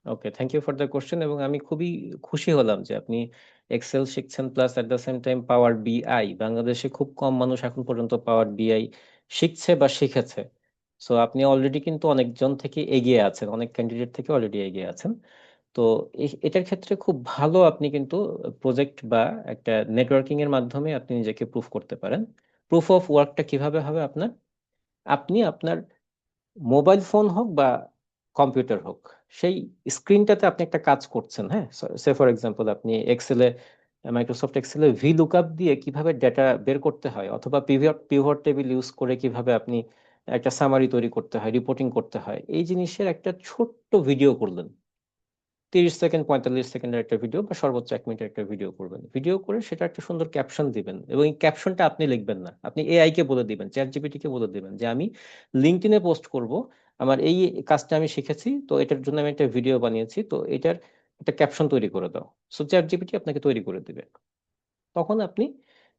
Okay, thank you for the question. এবং আমি খুবই খুশি হলাম যে আপনি এক্সেল শিখছেন, plus at the same time power BI. বাংলাদেশে খুব কম মানুষ এখন পর্যন্ত পাওয়ার বিআই শিখছে বা শিখেছে। সো আপনি অলরেডি কিন্তু অনেকজন থেকে এগিয়ে আছেন, অনেক ক্যান্ডিডেট থেকে অলরেডি এগিয়ে আছেন। তো এটার ক্ষেত্রে খুব ভালো আপনি কিন্তু প্রজেক্ট বা একটা নেটওয়ার্কিং এর মাধ্যমে আপনি নিজেকে প্রুফ করতে পারেন। প্রুফ অফ ওয়ার্কটা কিভাবে হবে আপনার? আপনি আপনার মোবাইল ফোন হোক বা কম্পিউটার হোক, সেই স্ক্রিনটাতে আপনি একটা কাজ করছেন, হ্যাঁ। সে ফর এক্সাম্পল আপনি এক্সেলে, মাইক্রোসফট এক্সেলে ভি লুকআপ দিয়ে কিভাবে ডেটা বের করতে হয়, অথবা পিভট পিভট টেবিল ইউজ করে কিভাবে আপনি একটা সামারি তৈরি করতে হয়, রিপোর্টিং করতে হয়, এই জিনিসের একটা ছোট্ট ভিডিও করলেন। 30 সেকেন্ড 45 সেকেন্ডের একটা ভিডিও বা সর্বোচ্চ 1 মিনিটের একটা ভিডিও করবেন। ভিডিও করে সেটা একটা সুন্দর ক্যাপশন দিবেন, এবং এই ক্যাপশনটা আপনি লিখবেন না, আপনি এআই কে বলে দিবেন, চ্যাট জিপিটি কে বলে দিবেন যে আমি লিঙ্কডইনে পোস্ট করব, আমার এই কাজটা আমি শিখেছি, তো এটার জন্য আমি একটা ভিডিও বানিয়েছি, তো এটার একটা ক্যাপশন তৈরি করে দাও। সো চ্যাট জিপিটি আপনাকে তৈরি করে দিবে। তখন আপনি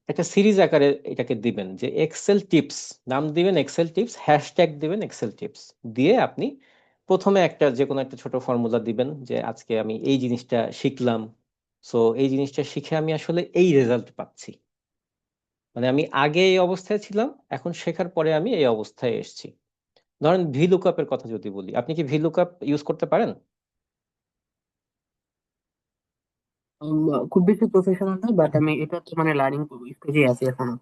একটা সিরিজ আকারে এটাকে দিবেন যে এক্সেল টিপস, নাম দিবেন এক্সেল টিপস, হ্যাশট্যাগ দিবেন এক্সেল টিপস, দিয়ে আপনি প্রথমে একটা যে কোনো একটা ছোট ফর্মুলা দিবেন যে আজকে আমি এই জিনিসটা শিখলাম। সো এই জিনিসটা শিখে আমি আসলে এই রেজাল্ট পাচ্ছি, মানে আমি আগে এই অবস্থায় ছিলাম, এখন শেখার পরে আমি এই অবস্থায় এসেছি। ধরেন ভিলুকআপ এর কথা যদি বলি, আপনি কি ভিলুকআপ ইউজ করতে পারেন? উম, খুব বেশি প্রফেশনাল না, বাট আমি এটা তো মানে লার্নিং স্টেজে আছি এখনো।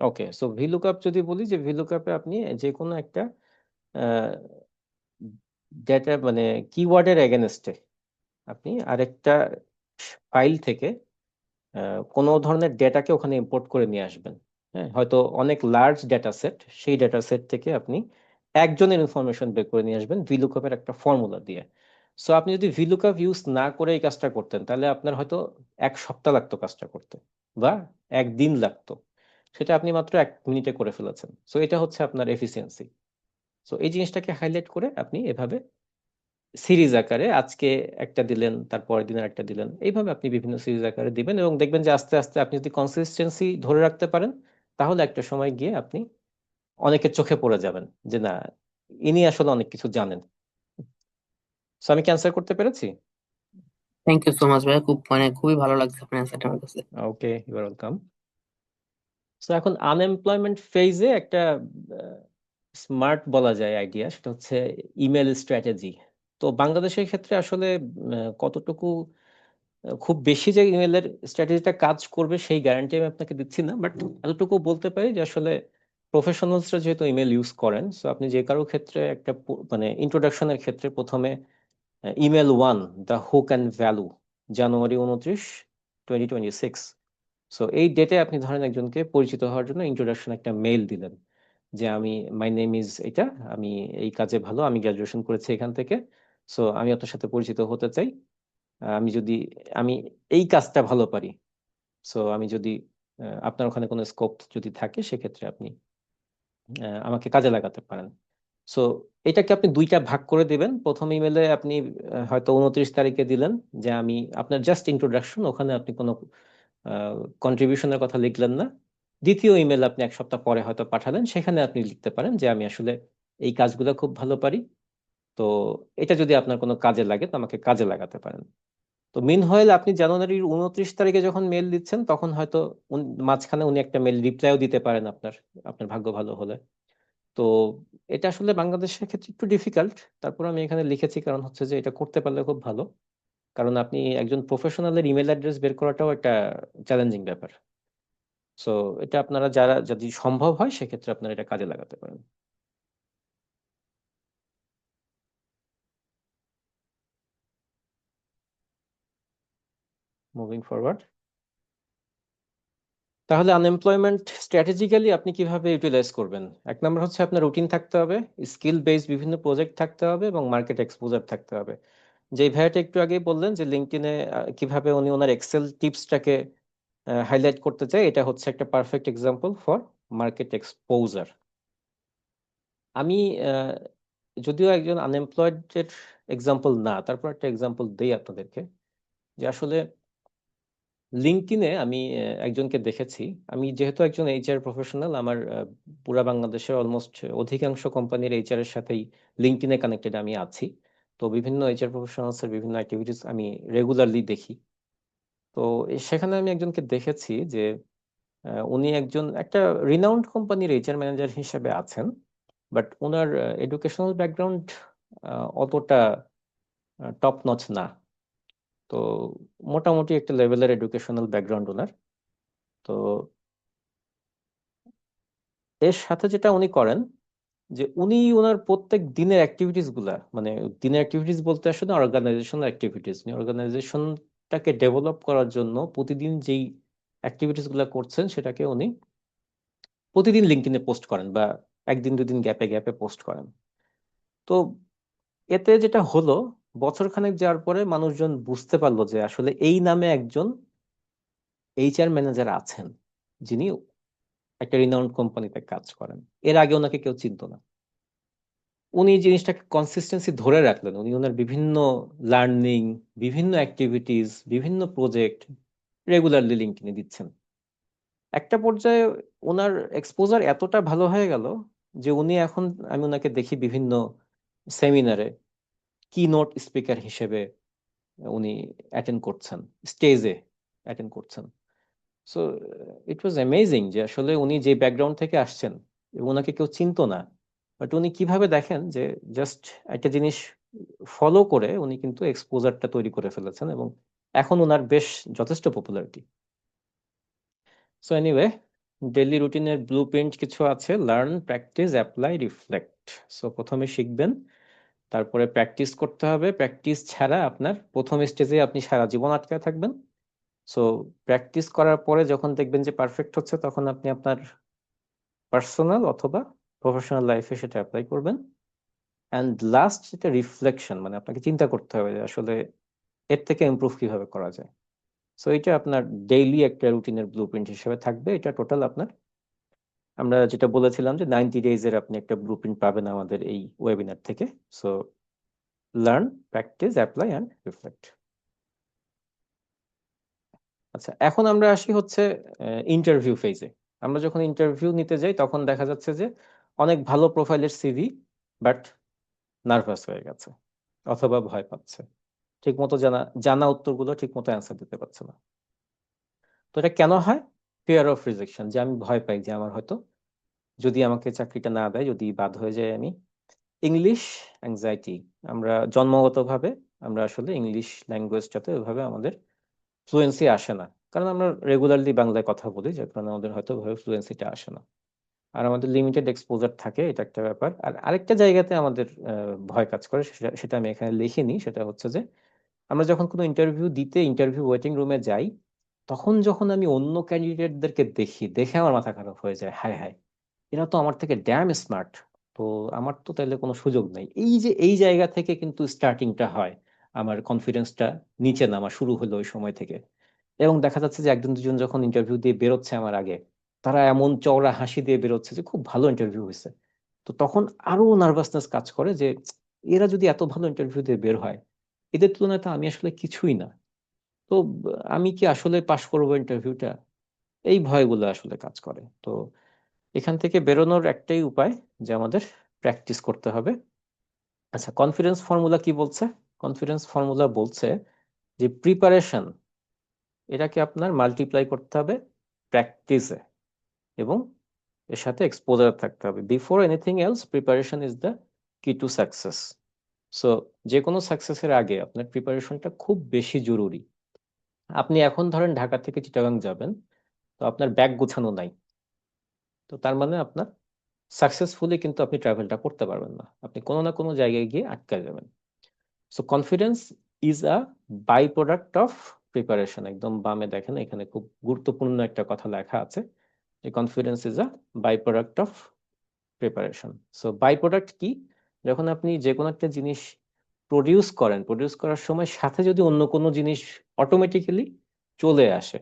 ওকে, সো ভিলুকআপ যদি বলি, যে ভিলুকআপে আপনি যে কোনো একটা ডেটা, মানে কিওয়ার্ডের এগেনস্টে আপনি আরেকটা ফাইল থেকে কোনো ধরনের ডেটাকে ওখানে ইম্পোর্ট করে নিয়ে আসবেন। হ্যাঁ, হয়তো অনেক লার্জ ডেটা সেট, সেই ডেটা সেট থেকে আপনি একজনের ইনফরমেশন বের করে নিয়ে আসবেন ভিলুকআপ এর একটা ফর্মুলা দিয়ে। সো আপনি যদি ভিলুকআপ ইউজ না করে এই কাজটা করতেন, তাহলে আপনার হয়তো 1 সপ্তাহ লাগতো কাজটা করতে, বা 1 দিন লাগতো। সেটা আপনি মাত্র 1 মিনিটে করে ফেলেছেন। সো এটা হচ্ছে আপনার এফিসিয়েন্সি। সো এই জিনিসটাকে হাইলাইট করে আপনি এভাবে সিরিজ আকারে আজকে একটা দিলেন, তারপরের দিন একটা দিলেন, এইভাবে আপনি বিভিন্ন সিরিজ আকারে দিবেন, এবং দেখবেন যে আস্তে আস্তে আপনি যদি কনসিস্টেন্সি ধরে রাখতে পারেন, তাহলে একটা সময় গিয়ে আপনি অনেকের চোখে পড়ে যাবেন যে না, ইনি আসলে অনেক কিছু জানেন। সো আমি কি অ্যান্সার করতে পেরেছি? থ্যাংক ইউ সো মাচ ভাই, খুব মানে খুবই ভালো লাগছে আপনার অ্যান্সারটা আমার কাছে। ওকে, ইউ আর ওয়েলকাম। সো এখন আনএমপ্লয়মেন্ট ফেজে একটা স্মার্ট বলা যায় আইডিয়া, সেটা হচ্ছে ইমেল স্ট্র্যাটেজি। তো বাংলাদেশের ক্ষেত্রে আসলে কতটুকু খুব বেশি যে ইমেলের স্ট্র্যাটেজিটা কাজ করবে সেই গ্যারান্টি আমি আপনাকে দিচ্ছি না, বাট এতটুকু বলতে পারি যে আসলে প্রফেশনালসরা যেহেতু ইমেল ইউজ করেন, সো আপনি যে কারো ক্ষেত্রে একটা মানে ইন্ট্রোডাকশনের ক্ষেত্রে প্রথমে email 1, the hook and value, January 29, 2026। So এই ডেটে আপনি ধরেন একজনকে পরিচিত হওয়ার জন্য ইন্ট্রোডাকশন একটা মেইল দিলেন যে আমি, মাই নেম ইজ এটা, আমি এই কাজে ভালো, আমি গ্রাজুয়েশন করেছি এখান থেকে, সো আমি আপনার সাথে পরিচিত হতে চাই। আমি যদি আমি এই কাজটা ভালো পারি, সো আমি যদি আপনার ওখানে কোনো স্কোপ যদি থাকে সেক্ষেত্রে আপনি আমাকে কাজে লাগাতে পারেন। সো এটাকে আপনি দুইটা ভাগ করে দিবেন। প্রথম ইমেলে আপনি হয়তো 29 তারিখে দিলেন যে আমি আপনার জাস্ট ইন্ট্রোডাকশন, ওখানে আপনি কোনো কন্ট্রিবিউশনের কথা লিখলেন না। দ্বিতীয় ইমেল আপনি 1 সপ্তাহ পরে হয়তো পাঠালেন, সেখানে আপনি লিখতে পারেন যে আমি আসলে এই কাজগুলো খুব ভালো পারি, তো এটা যদি আপনার কোনো কাজে লাগে তো আমাকে কাজে লাগাতে পারেন। তো মিন হয়েল আপনি জানুয়ারির 29 তারিখে যখন মেল দিচ্ছেন তখন হয়তো মাঝখানে উনি একটা মেল রিপ্লাইও দিতে পারেন আপনার, আপনার ভাগ্য ভালো হলে। তো এটা আসলে বাংলাদেশের ক্ষেত্রে একটু ডিফিকাল্ট, তারপর আমি এখানে লিখেছি কারণ হচ্ছে যে এটা করতে পারলে খুব ভালো। কারণ আপনি একজন প্রফেশনালের ইমেল অ্যাড্রেস বের করাটাও একটা চ্যালেঞ্জিং ব্যাপার। সো এটা আপনারা যারা, যদি সম্ভব হয় সেক্ষেত্রে আপনারা এটা কাজে লাগাতে পারেন। মুভিং ফরওয়ার্ড, তাহলে আনএমপ্লয়মেন্ট স্ট্র্যাটেজিক্যালি আপনি কিভাবে ইউটিলাইজ করবেন? 1 নম্বর হচ্ছে আপনার রুটিন থাকতে হবে, স্কিল বেসড বিভিন্ন প্রজেক্ট থাকতে হবে এবং মার্কেট এক্সপোজার থাকতে হবে। যে ভাইয়াটা একটু আগেই বললেন যে লিঙ্কডইনে কিভাবে উনি ওনার এক্সেল টিপসটাকে হাইলাইট করতে চায়, এটা হচ্ছে একটা perfect example for market exposure. আমি আহ, যদিও একজন আনএমপ্লয়েড এর এক্সাম্পল না, তারপর একটা এক্সাম্পল দেই আপনাদেরকে, যে আসলে লিঙ্কডইনে আমি একজনকে দেখেছি। আমি যেহেতু একজন এইচআর প্রফেশনাল, আমার পুরা বাংলাদেশের অলমোস্ট অধিকাংশ কোম্পানির এইচআর এর সাথেই লিঙ্কডইনে কানেক্টেড আমি আছি। তো বিভিন্ন এইচআর প্রফেশনালস এর বিভিন্ন অ্যাক্টিভিটিস আমি রেগুলারলি দেখি। তো সেখানে আমি একজনকে দেখেছি যে উনি একজন একটা রিনাউন্ড কোম্পানির এইচআর ম্যানেজার হিসেবে আছেন, বাট ওনার এডুকেশনাল ব্যাকগ্রাউন্ড অতটা টপ নচ না। তো মোটামুটি একটা লেভেলের এডুকেশনাল ব্যাকগ্রাউন্ড ওনার। তো এর সাথে যেটা উনি করেন, যে উনি ওনার প্রত্যেক দিনের অ্যাক্টিভিটিস গুলা, মানে দিনের অ্যাক্টিভিটিস বলতে আসলে অর্গানাইজেশনাল অ্যাক্টিভিটিস, অর্গানাইজেশনটাকে ডেভেলপ করার জন্য প্রতিদিন যেই অ্যাক্টিভিটিস গুলা করছেন সেটাকে উনি প্রতিদিন লিঙ্কডইনে পোস্ট করেন বা একদিন দুদিন গ্যাপে গ্যাপে পোস্ট করেন। তো এতে যেটা হলো, বছরখানেক যাওয়ার পরে মানুষজন বুঝতে পারলো যে আসলে এই নামে একজন এইচআর ম্যানেজার আছেন, যিনি একটা রিনাউন্ড কোম্পানিতে কাজ করেন। এর আগে ওনাকে কেউ চিনতো না। উনি জিনিসটাকে কনসিস্টেন্সি ধরে রাখলেন, উনি ওনার বিভিন্ন লার্নিং, বিভিন্ন অ্যাক্টিভিটিস, বিভিন্ন প্রজেক্ট রেগুলারলি লিঙ্কডইনে দিচ্ছেন। একটা পর্যায়ে ওনার এক্সপোজার এতটা ভালো হয়ে গেল যে উনি এখন, আমি ওনাকে দেখি বিভিন্ন সেমিনারে কি নোট স্পিকার হিসেবে উনি অ্যাটেন্ড করছেন, স্টেজে অ্যাটেন্ড করছেন। সো ইট ওয়াজ অ্যামেজিং যে আসলে উনি যে ব্যাকগ্রাউন্ড থেকে আসছেন এবং ওনাকে কেউ চিনতো না, বাট উনি কিভাবে দেখেন যে জাস্ট একটা জিনিস ফলো করে উনি কিন্তু এক্সপোজারটা তৈরি করে ফেলেছেন এবং এখন ওনার বেশ যথেষ্ট পপুলারিটি। সো এনিওয়ে, ডেইলি রুটিনের ব্লু প্রিন্ট কিছু আছে: learn, practice, apply, reflect. So প্রথমে শিখবেন, তারপরে প্র্যাকটিস করতে হবে। প্র্যাকটিস ছাড়া আপনার প্রথম স্টেজে আপনি সারা জীবন আটকে থাকবেন। সো প্র্যাকটিস করার পরে যখন দেখবেন যে পারফেক্ট হচ্ছে, তখন আপনি আপনার পার্সোনাল অথবা প্রফেশনাল লাইফে সেটা অ্যাপ্লাই করবেন। অ্যান্ড লাস্ট যেটা, রিফ্লেকশন, মানে আপনাকে চিন্তা করতে হবে যে আসলে এর থেকে ইমপ্রুভ কিভাবে করা যায়। সো এটা আপনার ডেইলি একটা রুটিনের ব্লুপ্রিন্ট হিসেবে থাকবে। এটা টোটাল আপনার, আমরা যেটা বলেছিলাম যে 90 ডেজ এর আপনি একটা ব্লুপ্রিন্ট পাবেন আমাদের এই ওয়েবিনার থেকে। So learn, practice, apply and reflect. আচ্ছা, এখন আমরা আসি হচ্ছে ইন্টারভিউ ফেজে। আমরা যখন ইন্টারভিউ নিতে যাই তখন দেখা যাচ্ছে যে অনেক ভালো প্রোফাইলের সিভি, বাট নার্ভাস হয়ে গেছে অথবা ভয় পাচ্ছে, ঠিক মতো জানা জানা উত্তরগুলো ঠিক মতো অ্যান্সার দিতে পারছে না। তো এটা কেন হয়? ফিয়ার অফ রিজেকশন, যে আমি ভয় পাই যে আমার হয়তো যদি আমাকে চাকরিটা না দেয়, যদি বাদ হয়ে যায় আমি। ইংলিশ অ্যাংজাইটি, আমরা জন্মগতভাবে আমরা আসলে ইংলিশ ল্যাঙ্গুয়েজটাতে ওইভাবে আমাদের ফ্লুয়েন্সি আসে না, কারণ আমরা রেগুলারলি বাংলায় কথা বলি, যার কারণে আমাদের হয়তো ওইভাবে ফ্লুয়েন্সিটা আসে না। আর আমাদের লিমিটেড এক্সপোজার থাকে, এটা একটা ব্যাপার। আর আরেকটা জায়গাতে আমাদের ভয় কাজ করে, সেটা সেটা আমি এখানে লিখিনি। সেটা হচ্ছে যে আমরা যখন কোনো ইন্টারভিউ দিতে ইন্টারভিউ ওয়েটিং রুমে যাই, তখন যখন আমি অন্য ক্যান্ডিডেটদেরকে দেখি, দেখে আমার মাথা খারাপ হয়ে যায়, হায় হায়, এরা তো আমার থেকে ড্যাম স্মার্ট, তো আমার তো তাইলে কোনো সুযোগ নাই। এই যে এই জায়গা থেকে কিন্তু স্টার্টিংটা হয়, আমার কনফিডেন্সটা নিচে নামা শুরু হলো ওই সময় থেকে। এবং দেখা যাচ্ছে যে একজন দুজন যখন ইন্টারভিউ দিয়ে বেরোচ্ছে আমার আগে, তারা এমন চওড়া হাসি দিয়ে বেরোচ্ছে যে খুব ভালো ইন্টারভিউ হয়েছে। তো তখন আরো নার্ভাসনেস কাজ করে যে এরা যদি এত ভালো ইন্টারভিউ দিয়ে বের হয়, এদের তুলনায় তো আমি আসলে কিছুই না। তো আমি কি আসলে পাশ করবো ইন্টারভিউটা? এই ভয়গুলো আসলে কাজ করে। তো এখান থেকে বেরোনোর একটাই উপায়, যে আমাদের প্র্যাকটিস করতে হবে। আচ্ছা, কনফিডেন্স ফর্মুলা কি বলছে? কনফিডেন্স ফর্মুলা বলছে যে প্রিপারেশন, এটাকে আপনার মাল্টিপ্লাই করতে হবে প্র্যাকটিসে, এবং এর সাথে এক্সপোজার থাকতে হবে। Before anything else, preparation is the কি টু সাকসেস। সো যে কোনো সাকসেসের আগে আপনার প্রিপারেশনটা খুব বেশি জরুরি। আপনি এখন ধরেন ঢাকা থেকে চিটাগাং যাবেন, তো আপনার ব্যাগ গোছানো নাই, তো তার মানে আপনার সাকসেসফুলি কিন্তু আপনি ট্রাভেলটা করতে পারবেন না, আপনি কোনো না কোনো জায়গায় গিয়ে আটকে যাবেন। So confidence is a byproduct of preparation. একদম বামে দেখেন, এখানে খুব গুরুত্বপূর্ণ একটা কথা লেখা আছে যে confidence is a byproduct of preparation. So byproduct কি? যখন আপনি যে কোনো একটা জিনিস প্রডিউস করেন, প্রডিউস করার সময় সাথে যদি অন্য কোনো জিনিস অটোমেটিক্যালি চলে আসে।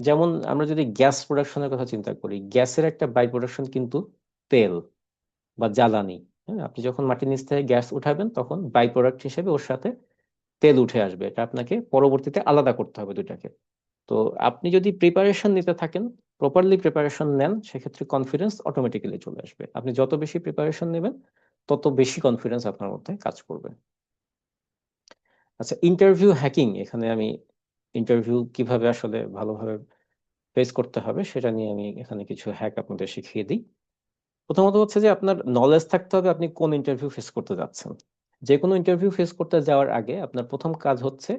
যেমন আমরা যদি গ্যাস প্রোডাকশনের কথা চিন্তা করি, গ্যাসের একটা বাই প্রোডাকশন কিন্তু তেল বা জ্বালানি। হ্যাঁ, আপনি যখন মাটির নিচ থেকে গ্যাস উঠাবেন তখন বাই প্রোডাক্ট হিসেবে ওর সাথে তেল উঠে আসবে, এটা আপনাকে পরবর্তীতে আলাদা করতে হবে দুইটাকে। তো আপনি যদি প্রিপারেশন নিতে থাকেন, প্রপারলি প্রিপারেশন নেন, সেক্ষেত্রে কনফিডেন্স অটোমেটিক্যালি চলে আসবে। আপনি যত বেশি প্রিপারেশন নেবেন, তত বেশি কনফিডেন্স আপনার মধ্যে কাজ করবে। আচ্ছা, ইন্টারভিউ হ্যাকিং, এখানে আমি ইন্টারভিউ কিভাবে আসলে ভালোভাবে ফেস করতে হবে সেটা নিয়ে আমি এখানে কিছু হ্যাক আপনাদের শিখিয়ে দিই। প্রথমত হচ্ছে যে আপনার নলেজ থাকতে হবে আপনি কোন ইন্টারভিউ ফেস করতে যাচ্ছেন। যে কোনো ইন্টারভিউ ফেস করতে যাওয়ার আগে আপনার প্রথম কাজ হচ্ছে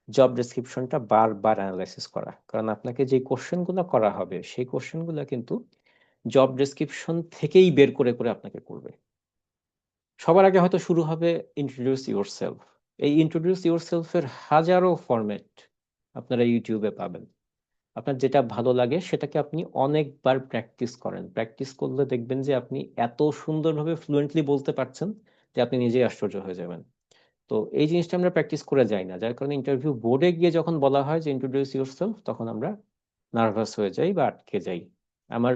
জব ডেসক্রিপশনটা বারবার অ্যানালাইসিস করা, কারণ আপনাকে যে কোশ্চেনগুলো করা হবে সেই কোশ্চেনগুলো কিন্তু জব ডেসক্রিপশন থেকেই বের করে করে আপনাকে করবে। সবার আগে হয়তো শুরু হবে ইন্ট্রোডিউস ইউরসেলফ। এই ইন্ট্রোডিউস ইউরসেলফের হাজারো ফরম্যাট আপনারা ইউটিউবে পাবেন। আপনার যেটা ভালো লাগে সেটাকে আপনি অনেকবার প্র্যাকটিস করেন, প্র্যাকটিস করলে দেখবেন যে আপনি এত সুন্দরভাবে ফ্লুয়েন্টলি বলতে পারছেন যে আপনি নিজেই আশ্চর্য হয়ে যাবেন। তো এই জিনিসটা আমরা প্র্যাকটিস করে যাই না, যার কারণে ইন্টারভিউ বোর্ডে গিয়ে যখন বলা হয় যে ইন্ট্রোডিউস ইউরসেলফ, তখন আমরা নার্ভাস হয়ে যাই বা আটকে যাই। আমার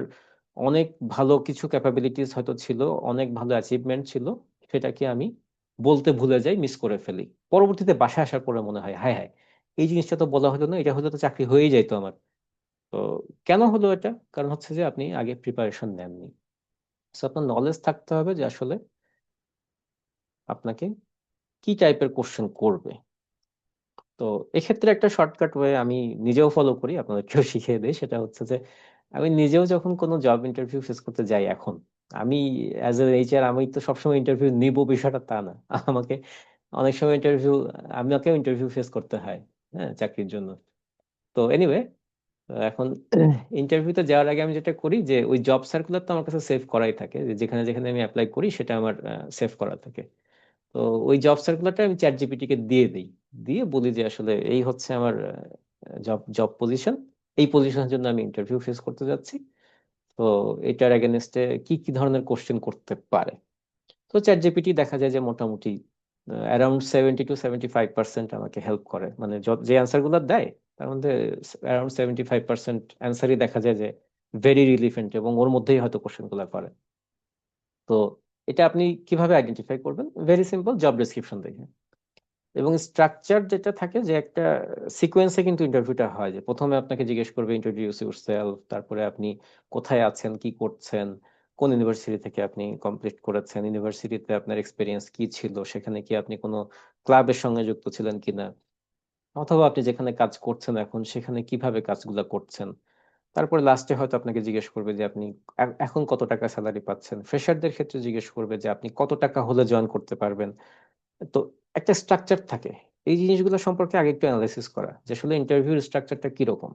অনেক ভালো কিছু ক্যাপাবিলিটিস হয়তো ছিল, অনেক ভালো অ্যাচিভমেন্ট ছিল, সেটাকে আমি বলতে ভুলে যাই, মিস করে ফেলি। পরবর্তীতে বাসায় আসার পরে মনে হয় হায় হায়, এই জিনিসটা তো বলা হলো না, এটা হলে তো চাকরি হয়েই যাইতো আমার। তো কেন হলো এটা? কারণ হচ্ছে যে আপনি আগে প্রিপারেশন নেননি। So, আপনার নলেজ থাকতে হবে যে আসলে আপনাকে কি টাইপের কোশ্চেন করবে। তো এক্ষেত্রে একটা শর্টকাট ওয়ে আমি নিজেও ফলো করি, আপনাদেরকেও শিখিয়ে দিই। সেটা হচ্ছে যে আমি নিজেও যখন কোনো জব ইন্টারভিউ ফেস করতে যাই এখন, আমি অ্যাজ এ এইচআর, আমি তো সবসময় ইন্টারভিউ নিব বিষয়টা তা না। আমাকে অনেক সময় ইন্টারভিউ, আমাকেও ইন্টারভিউ ফেস করতে হয়, হ্যাঁ, চাকরির জন্য। তো এনিওয়ে, এখন ইন্টারভিউতে যাওয়ার আগে আমি যেটা করি যে ওই জব সার্কুলার তো আমার কাছে সেভ করাই থাকে, যে যেখানে যেখানে আমি অ্যাপ্লাই করি সেটা আমার সেভ করা থাকে। তো ওই জব সার্কুলারটা আমি চ্যাট জিপিটি কে দিয়ে দিই, দিয়ে বলি যে আসলে এই হচ্ছে আমার জব জব পজিশন, এই পজিশনের জন্য আমি ইন্টারভিউ ফেস করতে যাচ্ছি। তো এটার এগেনস্টে কি কি ধরনের কোশ্চেন করতে পারে। তো চ্যাট জিপিটি দেখা যায় যে মোটামুটি অ্যারাউন্ড 70 to 75% আমাকে হেল্প করে, মানে যে অ্যান্সার গুলো দেয় তার মধ্যে অ্যারাউন্ড 75% অ্যান্সারই দেখা যায় যে ভেরি রিলিভেন্ট, এবং ওর মধ্যেই হয়তো কোশ্চেন গুলো করে। তো এটা আপনি কিভাবে আইডেন্টিফাই করবেন? ভেরি সিম্পল, জব ডেসক্রিপশন দেখে। এবং স্ট্রাকচার যেটা থাকে যে একটা সিকোয়েন্সে কিন্তু ইন্টারভিউটা হয়, যে প্রথমে আপনাকে জিজ্ঞেস করবে ইন্ট্রোডিউস ইউরসেলফ, তারপরে আপনি কোথায় আছেন, কি করছেন, কোন ইউনিভার্সিটি থেকে আপনি কমপ্লিট করেছেন, ইউনিভার্সিটিতে আপনার এক্সপিরিয়েন্স কি ছিল, সেখানে কি আপনি কোনো ক্লাবের সঙ্গে যুক্ত ছিলেন কিনা, অথবা আপনি যেখানে কাজ করছেন এখন সেখানে কিভাবে কাজগুলো করছেন। তারপরে লাস্টে হয়তো আপনাকে জিজ্ঞেস করবে যে আপনি এখন কত টাকা স্যালারি পাচ্ছেন। ফ্রেশারদের ক্ষেত্রে জিজ্ঞেস করবে যে আপনি কত টাকা হলে জয়েন করতে পারবেন। তো একটা স্ট্রাকচার থাকে, এই জিনিসগুলো সম্পর্কে আগে একটু অ্যানালাইসিস করা যে আসলে ইন্টারভিউর স্ট্রাকচারটা কিরকম।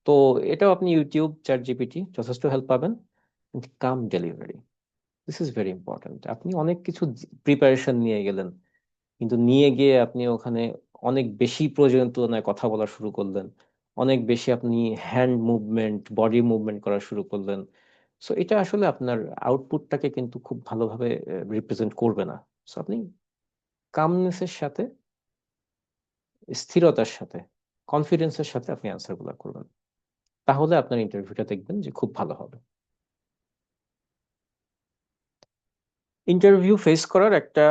তো এটাও আপনি ইউটিউব, চ্যাট জিপিটি যথেষ্ট হেল্প পাবেন। Come delivery, this is very important. আপনি অনেক কিছু প্রিপারেশন নিয়ে গেলেন, কিন্তু নিয়ে গিয়ে আপনি ওখানে অনেক বেশি প্রয়োজনের তুলনায় কথা বলা শুরু করলেন, অনেক বেশি আপনি হ্যান্ড মুভমেন্ট, বডি মুভমেন্ট করা শুরু করলেন, সো এটা আসলে আপনার আউটপুটটাকে কিন্তু খুব ভালোভাবে রিপ্রেজেন্ট করবে না। সো আপনি কামনেসের সাথে, স্থিরতার সাথে, কনফিডেন্সের সাথে আপনি অ্যান্সার গুলো করবেন, তাহলে আপনার ইন্টারভিউটা দেখবেন যে খুব ভালো হবে। ইন্টারভিউ ফেস করার একটা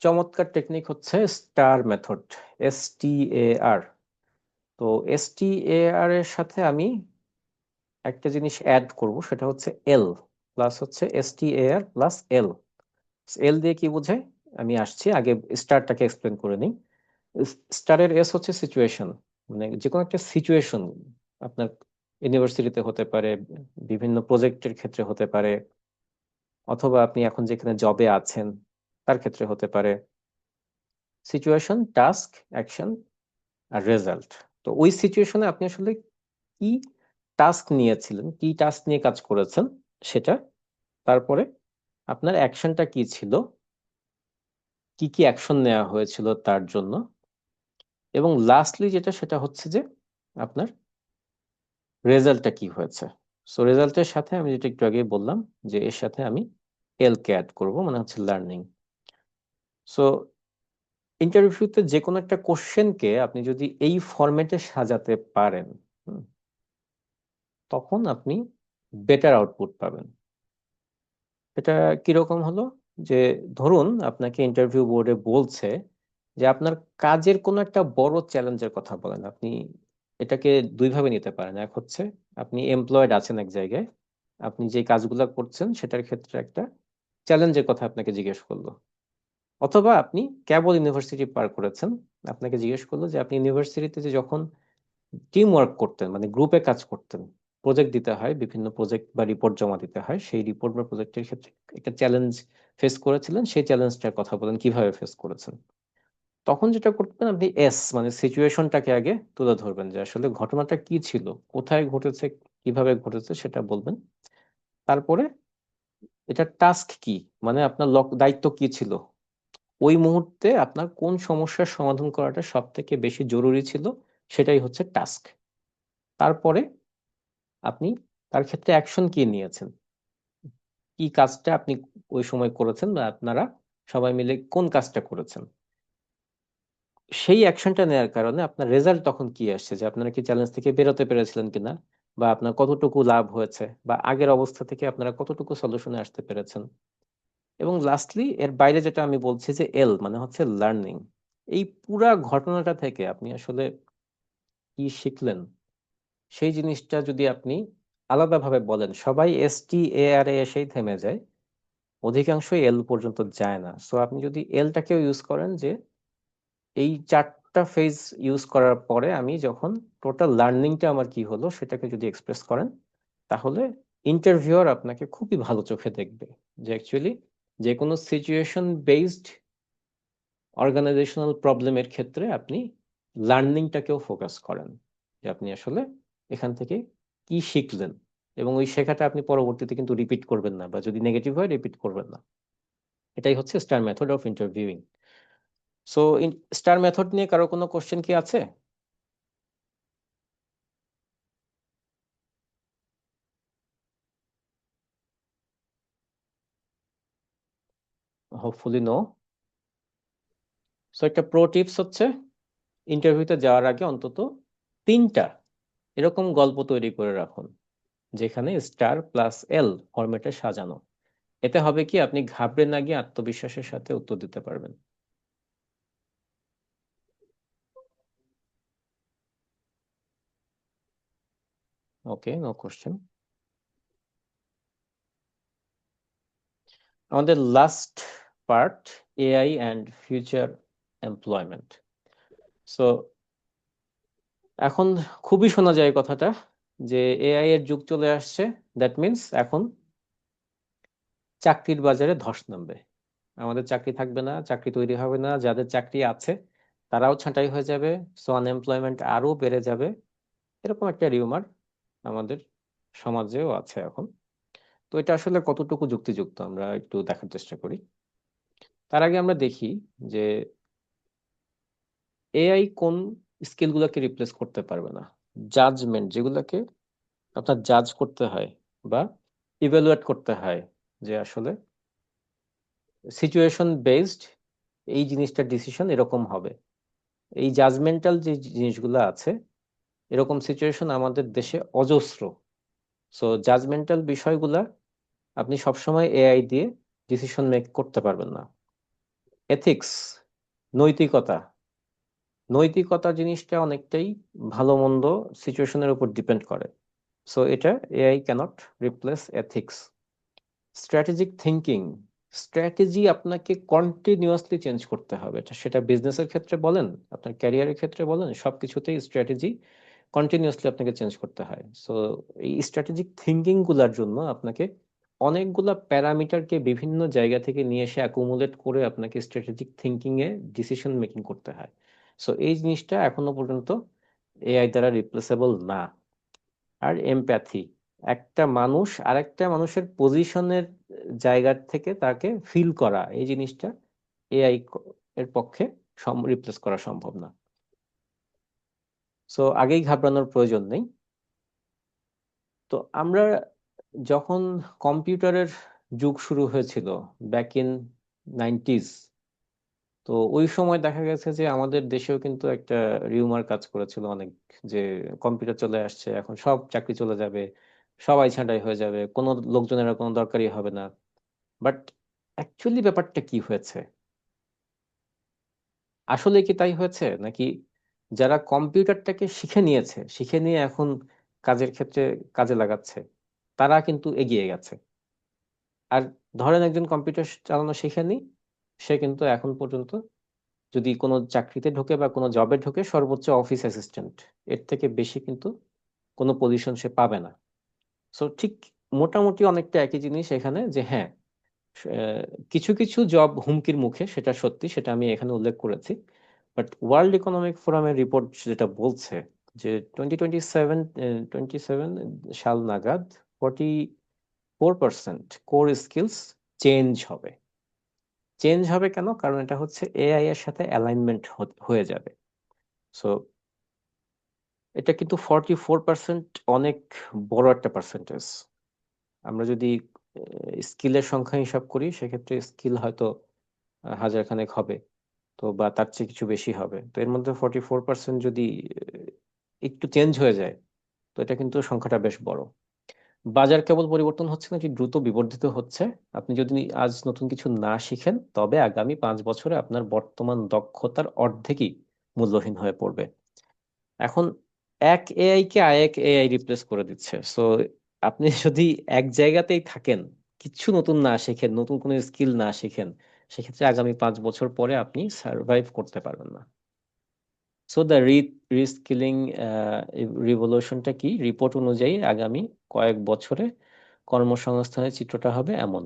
চমৎকার টেকনিক হচ্ছে স্টার মেথড, STAR। তো STAR এর সাথে আমি একটা জিনিস অ্যাড করব, সেটা হচ্ছে এল প্লাস হচ্ছে STAR প্লাস এল। এল দিয়ে কি বোঝায় আমি আসছি, আগে স্টারটাকে এক্সপ্লেন করে নিই। স্টারের এস হচ্ছে সিচুয়েশন, মানে যে কোনো একটা সিচুয়েশন আপনার ইউনিভার্সিটিতে হতে পারে, বিভিন্ন প্রজেক্টের ক্ষেত্রে হতে পারে, অথবা আপনি এখন যেখানে জবে আছেন তার ক্ষেত্রে হতে পারে। সিচুয়েশন, টাস্ক, অ্যাকশন আর রেজাল্ট। তো ওই সিচুয়েশনে আপনি আসলে কি টাস্ক নিয়েছিলেন, কি টাস্ক নিয়ে কাজ করেছেন সেটা, তারপরে আপনার অ্যাকশনটা কি ছিল, কি কি অ্যাকশন নেওয়া হয়েছিল তার জন্য, এবং লাস্টলি যেটা সেটা হচ্ছে যে আপনার রেজাল্টটা কি হয়েছে। সো রেজাল্টের সাথে আমি যেটা একটু আগে বললাম যে এর সাথে আমি এল কে অ্যাড করবো, মানে হচ্ছে লার্নিং। সো ইন্টারভিউতে যে কোনো একটা কোশ্চেনকে আপনি যদি এই ফরম্যাটে সাজাতে পারেন, হুম, তখন আপনি বেটার আউটপুট পাবেন। এটা কিরকম হলো, যে ধরুন আপনাকে ইন্টারভিউ বোর্ডে বলছে যে আপনার কাজের কোনো একটা বড় চ্যালেঞ্জের কথা বলেন। আপনি এটাকে দুইভাবে নিতে পারেন। এক হচ্ছে আপনি এমপ্লয়েড আছেন এক জায়গায়, আপনি যে কাজগুলো করছেন সেটার ক্ষেত্রে একটা চ্যালেঞ্জের কথা আপনাকে জিজ্ঞেস করলো, অথবা আপনি কেবল ইউনিভার্সিটি পার করেছেন, আপনাকে জিজ্ঞেস করলো যে আপনি ইউনিভার্সিটিতে যে যখন টিম ওয়ার্ক করতেন, মানে গ্রুপে কাজ করতেন, প্রজেক্ট দিতে হয়, বিভিন্ন প্রজেক্ট বা রিপোর্ট জমা দিতে হয়, সেই রিপোর্ট বা প্রজেক্টের ক্ষেত্রে একটা চ্যালেঞ্জ ফেস করেছিলেন, সেই চ্যালেঞ্জটার কথা বলেন কিভাবে ফেস করেছেন। তখন যেটা করতেন, আপনি মানে সিচুয়েশনটাকে আগে তুলে ধরবেন, যে আসলে ঘটনাটা কি ছিল, কোথায় ঘটেছে, কিভাবে ঘটেছে সেটা বলবেন। তারপরে এটা টাস্ক কি, মানে আপনার দায়িত্ব কি ছিল, ওই মুহূর্তে আপনার কোন সমস্যার সমাধান করাটা সব থেকে বেশি জরুরি ছিল, সেটাই হচ্ছে টাস্ক। তারপরে আপনি তার ক্ষেত্রে অ্যাকশন কি নিয়েছেন, কি কাজটা আপনি ওই সময় করেছেন, বা আপনারা সবাই মিলে কোন কাজটা করেছেন, সেই অ্যাকশনটা নেওয়ার কারণে আপনার রেজাল্ট তখন কি আসছে, যে আপনারা কি চ্যালেঞ্জ থেকে বেরোতে পেরেছিলেন কিনা, বা আপনার কতটুকু লাভ হয়েছে, বা আগের অবস্থা থেকে আপনারা কতটুকু সলিউশনে আসতে পেরেছেন। এবং লাস্টলি এর বাইরে যেটা আমি বলছি যে এল মানে হচ্ছে লার্নিং, এই পুরা ঘটনাটা থেকে আপনি আসলে কি শিখলেন, সেই জিনিসটা যদি আপনি আলাদাভাবে বলেন, সবাই STAR এ এসেই থেমে যায়, অধিকাংশই এল পর্যন্ত যায় না। সো আপনি যদি এলটাকেও ইউজ করেন, যে এই চারটা ফেজ ইউজ করার পরে আমি যখন টোটাল লার্নিংটা আমার কি হলো সেটাকে যদি এক্সপ্রেস করেন, তাহলে ইন্টারভিউয়ার আপনাকে খুবই ভালো চোখে দেখবে, যে অ্যাকচুয়ালি যে কোনো সিচুয়েশন বেসড অর্গানাইজেশনাল প্রবলেমের ক্ষেত্রে আপনি লার্নিংটাকেও ফোকাস করেন, যে আপনি আসলে এখান থেকে কি শিখলেন, এবং ওই শেখাটা আপনি পরবর্তীতে কিন্তু রিপিট করবেন না, বা যদি নেগেটিভ হয় রিপিট করবেন না। এটাই হচ্ছে star method of interviewing. So star method নিয়ে কারো কোনো কোশ্চেন কি আছে? Hopefully no. সো একটা প্রো টিপস হচ্ছে, ইন্টারভিউতে যাওয়ার আগে অন্তত 3টা এরকম গল্প তৈরি করে রাখুন, যেখানে স্টার প্লাস এল ফরম্যাটে সাজানো। এতে হবে কি, আপনি ঘাবড়ে না গিয়ে আত্মবিশ্বাসের সাথে উত্তর দিতে পারবেন। ওকে, নো কোশ্চেন। আমাদের last part, AI and future employment. So এখন খুবই শোনা যায় কথাটা, যে AI এর যুগ চলে আসছে, দ্যাট মিন্স এখন চাকরির বাজারে ধস নামবে, আমাদের চাকরি থাকবে না, চাকরি তৈরি হবে না, যাদের চাকরি আছে তারাও ছাঁটাই হয়ে যাবে, সো আনএমপ্লয়মেন্ট আরো বেড়ে যাবে। এরকম একটা রিউমার আমাদের সমাজেও আছে এখন। তো এটা আসলে কতটুকু যুক্তিযুক্ত আমরা একটু দেখার চেষ্টা করি। তার আগে আমরা দেখি যে AI কোন স্কিলগুলোকে রিপ্লেস করতে পারবে না। জাজমেন্ট, যেগুলোকে আপনার জাজ করতে হয়, বা ইভ্যালুয়েট করতে হয় যে আসলে সিচুয়েশন বেসড এই জিনিসটার ডিসিশন এরকম হবে। এই জাজমেন্টাল যে জিনিসগুলো আছে, এরকম সিচুয়েশন আমাদের দেশে অজস্র। সো জাজমেন্টাল বিষয়গুলা আপনি সবসময় এআই দিয়ে ডিসিশন মেক করতে পারবেন না। এথিক্স, নৈতিকতা, নৈতিকতা জিনিসটা অনেকটাই ভালো মন্দ সিচুয়েশনের উপর ডিপেন্ড করে। সো এটা AI cannot replace ethics. Strategic thinking, strategy আপনাকে কন্টিনিউয়াসলি চেঞ্জ করতে হবে। সেটা বিজনেসের ক্ষেত্রে বলেন, আপনার ক্যারিয়ারের ক্ষেত্রে বলেন, সবকিছুতেই স্ট্র্যাটেজি কন্টিনিউয়াসলি আপনাকে চেঞ্জ করতে হয়। সো এই স্ট্র্যাটেজিক থিঙ্কিং গুলার জন্য আপনাকে অনেকগুলা প্যারামিটারকে বিভিন্ন জায়গা থেকে নিয়ে এসে অ্যাকুমুলেট করে আপনাকে strategic thinking a decision making করতে হয়। সো এই জিনিসটা এখনো পর্যন্ত এআই দ্বারা রিপ্লেসেবল না। আর এমপ্যাথি, একটা মানুষ আরেকটা মানুষের পজিশনের জায়গা থেকে তাকে ফিল করা, এই জিনিসটা এআই এর পক্ষে রিপ্লেস করা সম্ভব না। সো আগেই ঘাবড়ানোর প্রয়োজন নেই। তো আমরা যখন কম্পিউটারের যুগ শুরু হয়েছিল ব্যাক ইন 90s, তো ওই সময় দেখা গেছে যে আমাদের দেশেও কিন্তু একটা রিউমার কাজ করেছিল অনেক, যে কম্পিউটার চলে আসছে, এখন সব চাকরি চলে যাবে, সবাই ছাঁটাই হয়ে যাবে, কোনো লোকজনের আর কোনো দরকারই হবে না। বাট অ্যাকচুয়ালি ব্যাপারটা কি হয়েছে? আসলে কি তাই হয়েছে, নাকি যারা কম্পিউটারটাকে শিখে নিয়েছে, শিখে নিয়ে এখন কাজের ক্ষেত্রে কাজে লাগাচ্ছে, তারা কিন্তু এগিয়ে গেছে? আর ধরেন একজন কম্পিউটার চালানো শিখেনি, সে কিন্তু এখন পর্যন্ত যদি কোনো চাকরিতে ঢোকে বা কোনো জবে ঢোকে, সর্বোচ্চ অফিস অ্যাসিস্ট্যান্ট, এর থেকে বেশি কিন্তু কোনো পজিশন সে পাবে না। সো ঠিক মোটামুটি অনেকটা একই জিনিস এখানে, যে হ্যাঁ, আহ, কিছু কিছু জব হুমকির মুখে, সেটা সত্যি, সেটা আমি এখানে উল্লেখ করেছি। বাট ওয়ার্ল্ড ইকোনমিক ফোরামের রিপোর্ট যেটা বলছে যে 2027 সাল নাগাদ 44% কোর স্কিলস চেঞ্জ হবে। চেঞ্জ হবে কেন? কারণ এটা হচ্ছে এআই এর সাথে অ্যালাইনমেন্ট হয়ে যাবে। সো এটা কিন্তু 44% অনেক বড় একটা পার্সেন্টেজ। আমরা যদি স্কিলের সংখ্যা হিসাব করি, সেক্ষেত্রে স্কিল হয়তো হাজার খানেক হবে, তো বা তার চেয়ে কিছু বেশি হবে। তো এর মধ্যে 44% যদি একটু চেঞ্জ হয়ে যায়, তো এটা কিন্তু সংখ্যাটা বেশ বড়। বাজার কেবল পরিবর্তন হচ্ছে নাকি দ্রুত বিবর্ধিত হচ্ছে। আপনি যদি আজ নতুন কিছু না শিখেন, তবে আগামী 5 বছরে আপনার বর্তমান দক্ষতার অর্ধেকই মূল্যহীন হয়ে পড়বে। এখন এক এআই কে আরেক এআই রিপ্লেস করে দিচ্ছে। সো আপনি যদি এক জায়গাতেই থাকেন, কিছু নতুন না শিখেন, নতুন কোনো স্কিল না শিখেন, সেক্ষেত্রে আগামী 5 বছর পরে আপনি সার্ভাইভ করতে পারবেন না। সো দ্য রিস্কিলিং রিভলিউশনটা কি? রিপোর্ট অনুযায়ী আগামী কয়েক বছরে কর্মসংস্থানের চিত্রটা হবে এমন: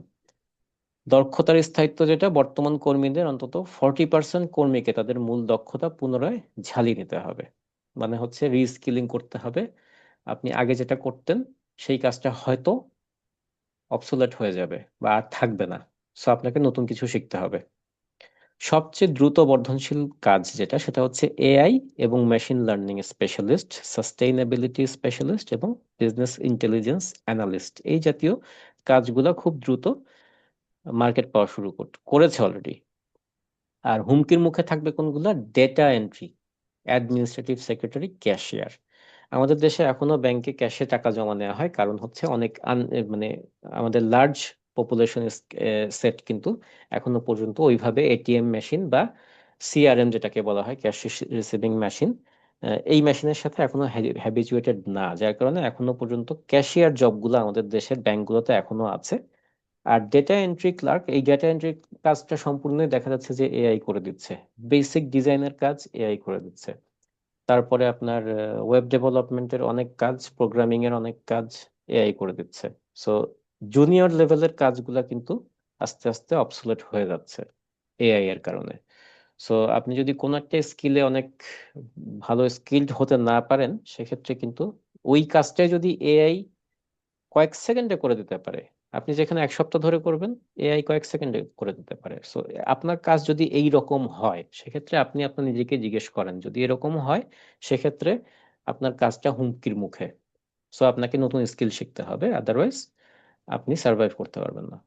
দক্ষতার স্থায়িত্ব, যেটা বর্তমান কর্মীদের অন্তত 40% কর্মীকে তাদের মূল দক্ষতা পুনরায় ঝালিয়ে নিতে হবে। মানে হচ্ছে রিস্কিলিং করতে হবে। আপনি আগে যেটা করতেন, সেই কাজটা হয়তো অবসোলেট হয়ে যাবে বা আর থাকবে না। সো আপনাকে নতুন কিছু শিখতে হবে। সবচেয়ে দ্রুত বর্ধনশীল কাজ যেটা, সেটা হচ্ছে এআই এবং machine learning specialist, sustainability specialist এবং বিজনেস ইন্টেলিজেন্স অ্যানালিস্ট। এই জাতীয় কাজগুলো খুব দ্রুত মার্কেট পাওয়া শুরু করেছে অলরেডি। আর হুমকির মুখে থাকবে কোনগুলা? Data entry, administrative secretary, cashier. আমাদের দেশে এখনো ব্যাংকে ক্যাশে টাকা জমা নেওয়া হয়, কারণ হচ্ছে অনেক মানে আমাদের লার্জ পপুলেশন সেট কিন্তু এখনো পর্যন্ত ওইভাবে এটিএম মেশিন বা সিআরএম যেটাকে বলা হয়, ক্যাশ রিসিভিং মেশিন, এই মেশিনের সাথে এখনো হ্যাবিচুয়েটেড না, যার কারণে এখনো পর্যন্ত ক্যাশিয়ার জবগুলো আমাদের দেশের ব্যাংকগুলোতে এখনো আছে। আর ডেটা এন্ট্রি ক্লার্ক, এই ডেটা এন্ট্রি কাজটা সম্পূর্ণই দেখা যাচ্ছে যে এআই করে দিচ্ছে। বেসিক ডিজাইনের কাজ এআই করে দিচ্ছে। তারপরে আপনার ওয়েব ডেভেলপমেন্টের অনেক কাজ, প্রোগ্রামিং এর অনেক কাজ এআই করে দিচ্ছে। সো জুনিয়র লেভেলের কাজগুলা কিন্তু আস্তে আস্তে অবসোলেট হয়ে যাচ্ছে এআই এর কারণে। সো আপনি যদি কোনো একটা স্কিলে অনেক ভালো স্কিলড হতে না পারেন, সেক্ষেত্রে কিন্তু ওই কাজটাই যদি এআই কয়েক সেকেন্ডে করে দিতে পারে, আপনি যেখানে 1 সপ্তাহ ধরে করবেন, এআই কয়েক সেকেন্ডে করে দিতে পারে। সো আপনার কাজ যদি এই রকম হয়, সেক্ষেত্রে আপনি আপনার নিজেকে জিজ্ঞেস করেন, যদি এরকম হয়, সেক্ষেত্রে আপনার কাজটা হুমকির মুখে। সো আপনাকে নতুন স্কিল শিখতে হবে, আদারওয়াইজ আপনি সার্ভাইভ করতে পারবেন না।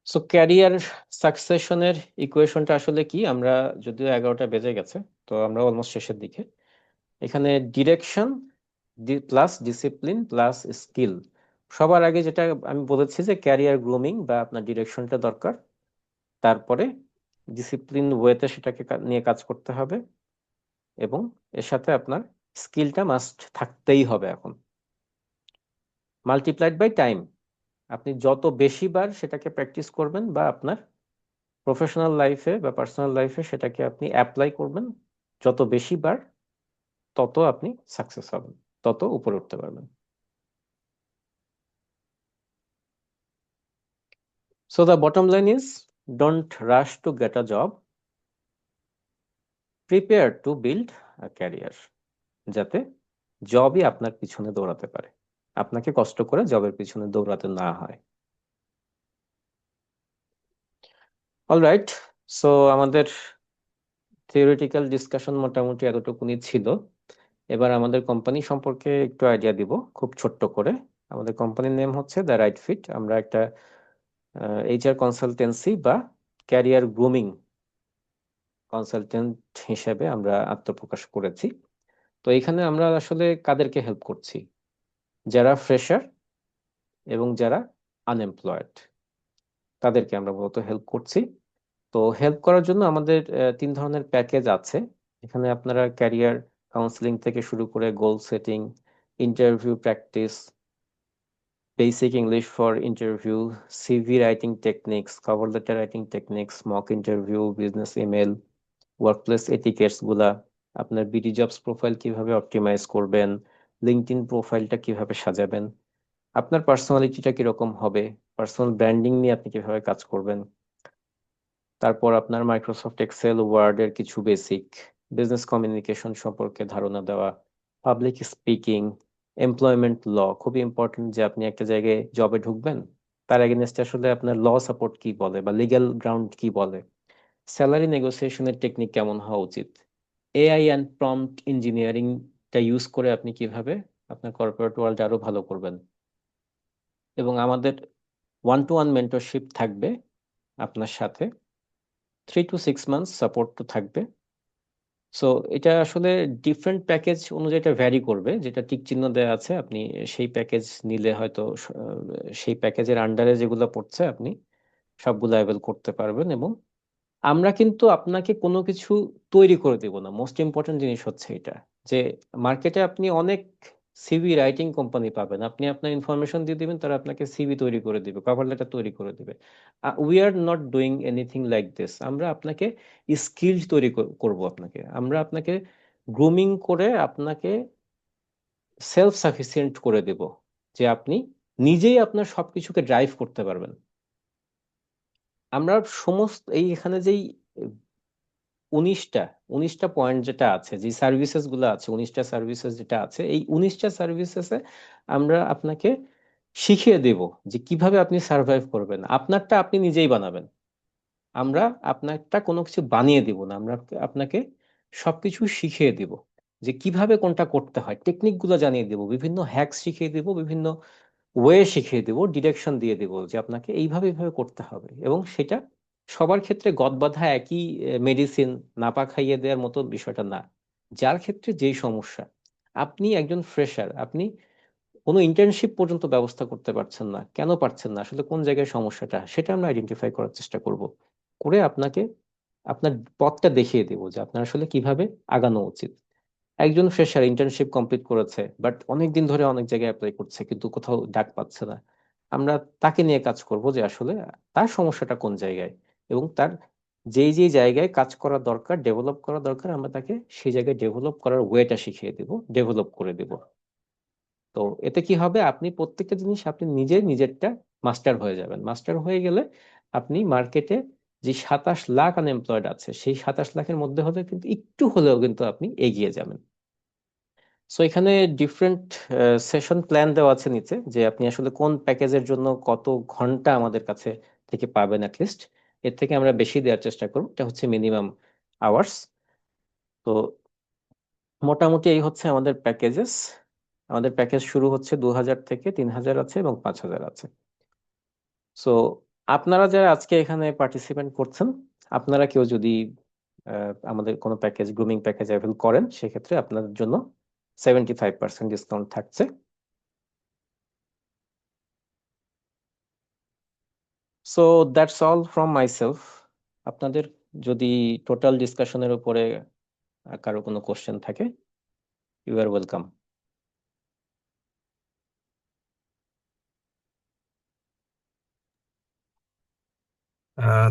সো ক্যারিয়ার সাকসেশনের ইকুয়েশনটা আসলে কি, আমরা যদিও 11টা বেজে গেছে, তো আমরা অলমোস্ট শেষের দিকে। এখানে direction plus discipline plus skill. সবার আগে যেটা আমি বলেছি যে ক্যারিয়ার গ্রুমিং বা আপনার ডিরেকশনটা দরকার, তারপরে ডিসিপ্লিন ওয়েতে সেটাকে নিয়ে কাজ করতে হবে, এবং এর সাথে আপনার স্কিলটা মাস্ট থাকতেই হবে। এখন মাল্টিপ্লাইড বাই টাইম, আপনি যত বেশি বার সেটাকে প্র্যাকটিস করবেন বা আপনার প্রফেশনাল লাইফে বা পার্সোনাল লাইফে সেটাকে আপনি অ্যাপ্লাই করবেন, যত বেশি বার তত আপনি সাকসেস হবেন, তত উপরে উঠতে পারবেন। So the bottom line is, don't rush to get a job, prepare to build a career. যাতে জবই আপনার পিছনে দৌড়াতে পারে, আপনাকে কষ্ট করে জবের পিছনে দৌড়াতে না হয়। অলরাইট, সো আমাদের থিওরিটিক্যাল ডিসকাশন মোটামুটি এতটুকুনি ছিল। এবার আমাদের কোম্পানি সম্পর্কে একটু আইডিয়া দিব খুব ছোট্ট করে। আমাদের কোম্পানির নেম হচ্ছে দ্য রাইট ফিট। আমরা একটা এইচআর কনসালটেন্সি বা ক্যারিয়ার গ্রুমিং কনসালটেন্ট হিসেবে আমরা আত্মপ্রকাশ করেছি। তো এখানে আমরা আসলে কাদেরকে হেল্প করছি? যারা ফ্রেশার এবং যারা আনএমপ্লয়েড, তাদেরকে আমরা মূলত হেল্প করছি। তো হেল্প করার জন্য আমাদের 3 ধরনের প্যাকেজ আছে। এখানে আপনারা ক্যারিয়ার কাউন্সিলিং থেকে শুরু করে গোল setting, interview practice, basic English for interview, CV writing techniques, cover letter writing techniques, mock interview, business email, workplace etiquettes গুলা, আপনার বিডি জবস প্রোফাইল কিভাবে অপটিমাইজ করবেন, লিঙ্কডইন প্রোফাইলটা কিভাবে সাজাবেন, আপনার পার্সোনালিটিটা কিরকম হবে, পার্সোনাল ব্র্যান্ডিং নিয়ে আপনি কিভাবে কাজ করবেন, তারপর আপনার মাইক্রোসফট এক্সেল ওয়ার্ডের কিছু বেসিক, বিজনেস কমিউনিকেশন সম্পর্কে ধারণা দেওয়া, পাবলিক স্পিকিং, এমপ্লয়মেন্ট ল। খুবই ইম্পর্টেন্ট যে আপনি একটা জায়গায় জবে ঢুকবেন, তার এগেনস্টে আসলে আপনার ল সাপোর্ট কি বলে বা লিগ্যাল গ্রাউন্ড কি বলে, স্যালারি নেগোসিয়েশনের টেকনিক কেমন হওয়া উচিত, এআই অ্যান্ড প্রম্পট ইঞ্জিনিয়ারিংটা ইউজ করে আপনি কিভাবে আপনার কর্পোরেট ওয়ার্ল্ড আরো ভালো করবেন। এবং আমাদের 1-to-1 মেন্টরশিপ থাকবে আপনার সাথে, 3 to 6 months সাপোর্ট তো থাকবে। সো এটা আসলে ডিফারেন্ট প্যাকেজ অনুযায়ী এটা ভ্যারি করবে, যেটা টিক চিহ্ন দেওয়া আছে আপনি সেই প্যাকেজ নিলে হয়তো সেই প্যাকেজের আন্ডারে যেগুলো পড়ছে আপনি সবগুলো অ্যাভেল করতে পারবেন। এবং আমরা কিন্তু আপনাকে কোনো কিছু তৈরি করে দেব না। মোস্ট ইম্পর্টেন্ট জিনিস হচ্ছে এটা, যে মার্কেটে আপনি অনেক সিভি রাইটিং কোম্পানি পাবেন, আপনি আপনার ইনফরমেশন দিয়ে দিবেন, তারা আপনাকে সিভি তৈরি করে দিবে, কভার লেটার তৈরি করে দিবে। We are not doing anything like this. আমরা আপনাকে স্কিল তৈরি করব, আপনাকে আমরা আপনাকে গ্রুমিং করে আপনাকে সেলফ সাফিসিয়েন্ট করে দেব, যে আপনি নিজেই আপনার সবকিছুকে ড্রাইভ করতে পারবেন। আমরা সমস্ত এই এখানে যেই 19টা 19টা পয়েন্ট যেটা আছে, যে সার্ভিসেস গুলো আছে, 19টা সার্ভিসেস যেটা আছে, এই 19টা সার্ভিসেসে আমরা আপনাকে শিখিয়ে দেব যে কিভাবে আপনি সার্ভাইভ করবেন। আপনারটা আপনি নিজেই বানাবেন, আমরা আপনারটা কোনো কিছু বানিয়ে দিব না, আমরা আপনাকে সবকিছু শিখিয়ে দিব, যে কিভাবে কোনটা করতে হয়, টেকনিক গুলো জানিয়ে দিব, বিভিন্ন হ্যাকস শিখিয়ে দিব, বিভিন্ন ওয়ে শিখিয়ে দেব, ডিরেকশন দিয়ে দেব যে আপনাকে এইভাবে এইভাবে করতে হবে। এবং সেটা সবার ক্ষেত্রে গদ বাঁধা একই মেডিসিন নাপা খাইয়ে দেওয়ার মতো বিষয়টা না। যার ক্ষেত্রে যেই সমস্যা, আপনি একজন ফ্রেশার, আপনি কোনো ইন্টার্নশিপ পর্যন্ত ব্যবস্থা করতে পারছেন না, কেন পারছেন না, আসলে কোন জায়গায় সমস্যাটা, সেটা আমরা আইডেন্টিফাই করার চেষ্টা করব, করে আপনাকে আপনার পথটা দেখিয়ে দেব যে আপনার আসলে কিভাবে আগানো উচিত। একজন ফ্রেশার ইন্টার্নশিপ কমপ্লিট করেছে, বাট অনেক দিন ধরে অনেক জায়গায় অ্যাপ্লাই করছে কিন্তু কোথাও ডাক পাচ্ছে না, আমরা তাকে নিয়ে কাজ করব যে আসলে তার সমস্যাটা কোন জায়গায়, এবং তার যেই যেই জায়গায় কাজ করা দরকার, ডেভেলপ করা দরকার, আমরা তাকে সেই জায়গায় ডেভেলপ করার ওয়েটা শিখিয়ে দেব, ডেভেলপ করে দেব। তো এতে কি হবে, আপনি প্রত্যেকটা জিনিস আপনি নিজে নিজেরটা মাস্টার হয়ে যাবেন। মাস্টার হয়ে গেলে আপনি মার্কেটে যে 27 লাখ আনএমপ্লয়েড আছে, সেই 27 লাখের মধ্যে হলে কিন্তু একটু হলেও কিন্তু আপনি এগিয়ে যাবেন। সো এখানে ডিফারেন্ট সেশন প্ল্যান দেওয়া আছে নিচে, যে আপনি আসলে কোন প্যাকেজের জন্য কত ঘন্টা আমাদের কাছে থেকে পাবেন। অ্যাটলিস্ট এর থেকে আমরা বেশি দেওয়ার চেষ্টা করব, এটা হচ্ছে মিনিমাম আওয়ার্স। তো মোটামুটি এই হচ্ছে আমাদের প্যাকেজেস। আমাদের প্যাকেজ শুরু হচ্ছে 2,000 থেকে, 3,000 আছে এবং 5,000 আছে। সো আপনারা যারা আজকে এখানে পার্টিসিপেন্ট করছেন, আপনারা কেউ যদি আমাদের কোনো প্যাকেজ, গ্রুমিং প্যাকেজ অ্যাভেল করেন, সেক্ষেত্রে আপনাদের জন্য 75% ডিসকাউন্ট থাকছে। So that's all from myself. আপনাদের যদি টোটাল ডিসকাশনের উপরে কারো কোনো কোশ্চেন থাকে, you are welcome.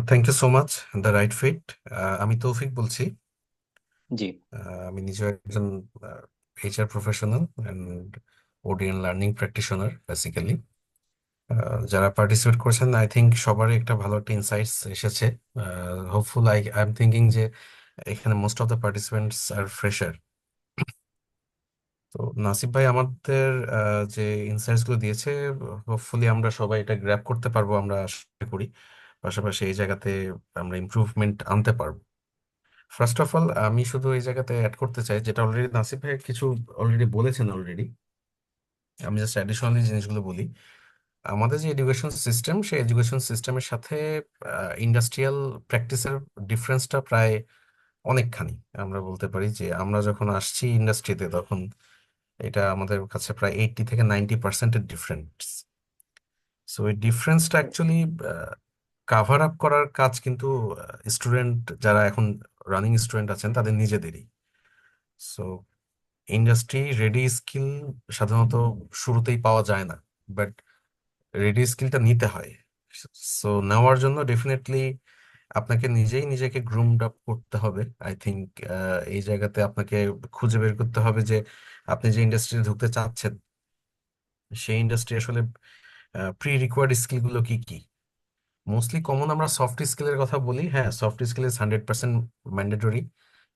Thank you so much, the right fit. আমি তৌফিক বলছি। জি। আমি নিজেও একজন HR professional and ODN learning practitioner basically. যারা পার্টিসিপেট করছেন, আই থিঙ্ক সবারই একটা ভালো একটা ইনসাইটস এসেছে। হোপফুল, আই এম থিঙ্কিং যে এখানে most of the participants are fresher. তো নাসিব ভাই আমাদের যে ইনসাইটস গুলো দিয়েছে, হোপফুলি আমরা সবাই এটা গ্র্যাব করতে পারবো, আমরা আশা করি। পাশাপাশি এই জায়গাতে আমরা ইমপ্রুভমেন্ট আনতে পারবো। ফার্স্ট অফ অল, আমি শুধু এই জায়গাতে অ্যাড করতে চাই, যেটা অলরেডি নাসিব ভাই কিছু অলরেডি বলেছেন অলরেডি। আমি জাস্ট অ্যাডিশনালি জিনিসগুলো বলি। আমাদের যে এডুকেশন সিস্টেম, সেই এডুকেশন সিস্টেমের সাথে ইন্ডাস্ট্রিয়াল প্র্যাকটিসের ডিফারেন্সটা প্রায় অনেকখানি। আমরা বলতে পারি যে আমরা যখন আসছি ইন্ডাস্ট্রিতে, তখন এটা আমাদের কাছে প্রায় 80 থেকে 90% ডিফারেন্স। সো এই ডিফারেন্সটা অ্যাকচুয়ালি কাভার আপ করার কাজ কিন্তু স্টুডেন্ট যারা এখন রানিং স্টুডেন্ট আছেন তাদের নিজেদেরই। সো ইন্ডাস্ট্রি রেডি স্কিল সাধারণত শুরুতেই পাওয়া যায় না, বাট রেডি স্কিলটা নিতে হয়। সো নেওয়ার জন্য ডেফিনেটলি আপনাকে নিজেই নিজেকে গ্রুমড আপ করতে হবে। আই থিঙ্ক এই জায়গাতে আপনাকে খুঁজে বের করতে হবে যে আপনি যে ইন্ডাস্ট্রিতে ঢুকতে চাচ্ছেন, সেই ইন্ডাস্ট্রি আসলে প্রি রিকোয়ার্ড স্কিলগুলো কি কি। মোস্টলি কমন আমরা সফট স্কিলের কথা বলি। হ্যাঁ, সফট স্কিল ইজ 100% ম্যান্ডেটরি,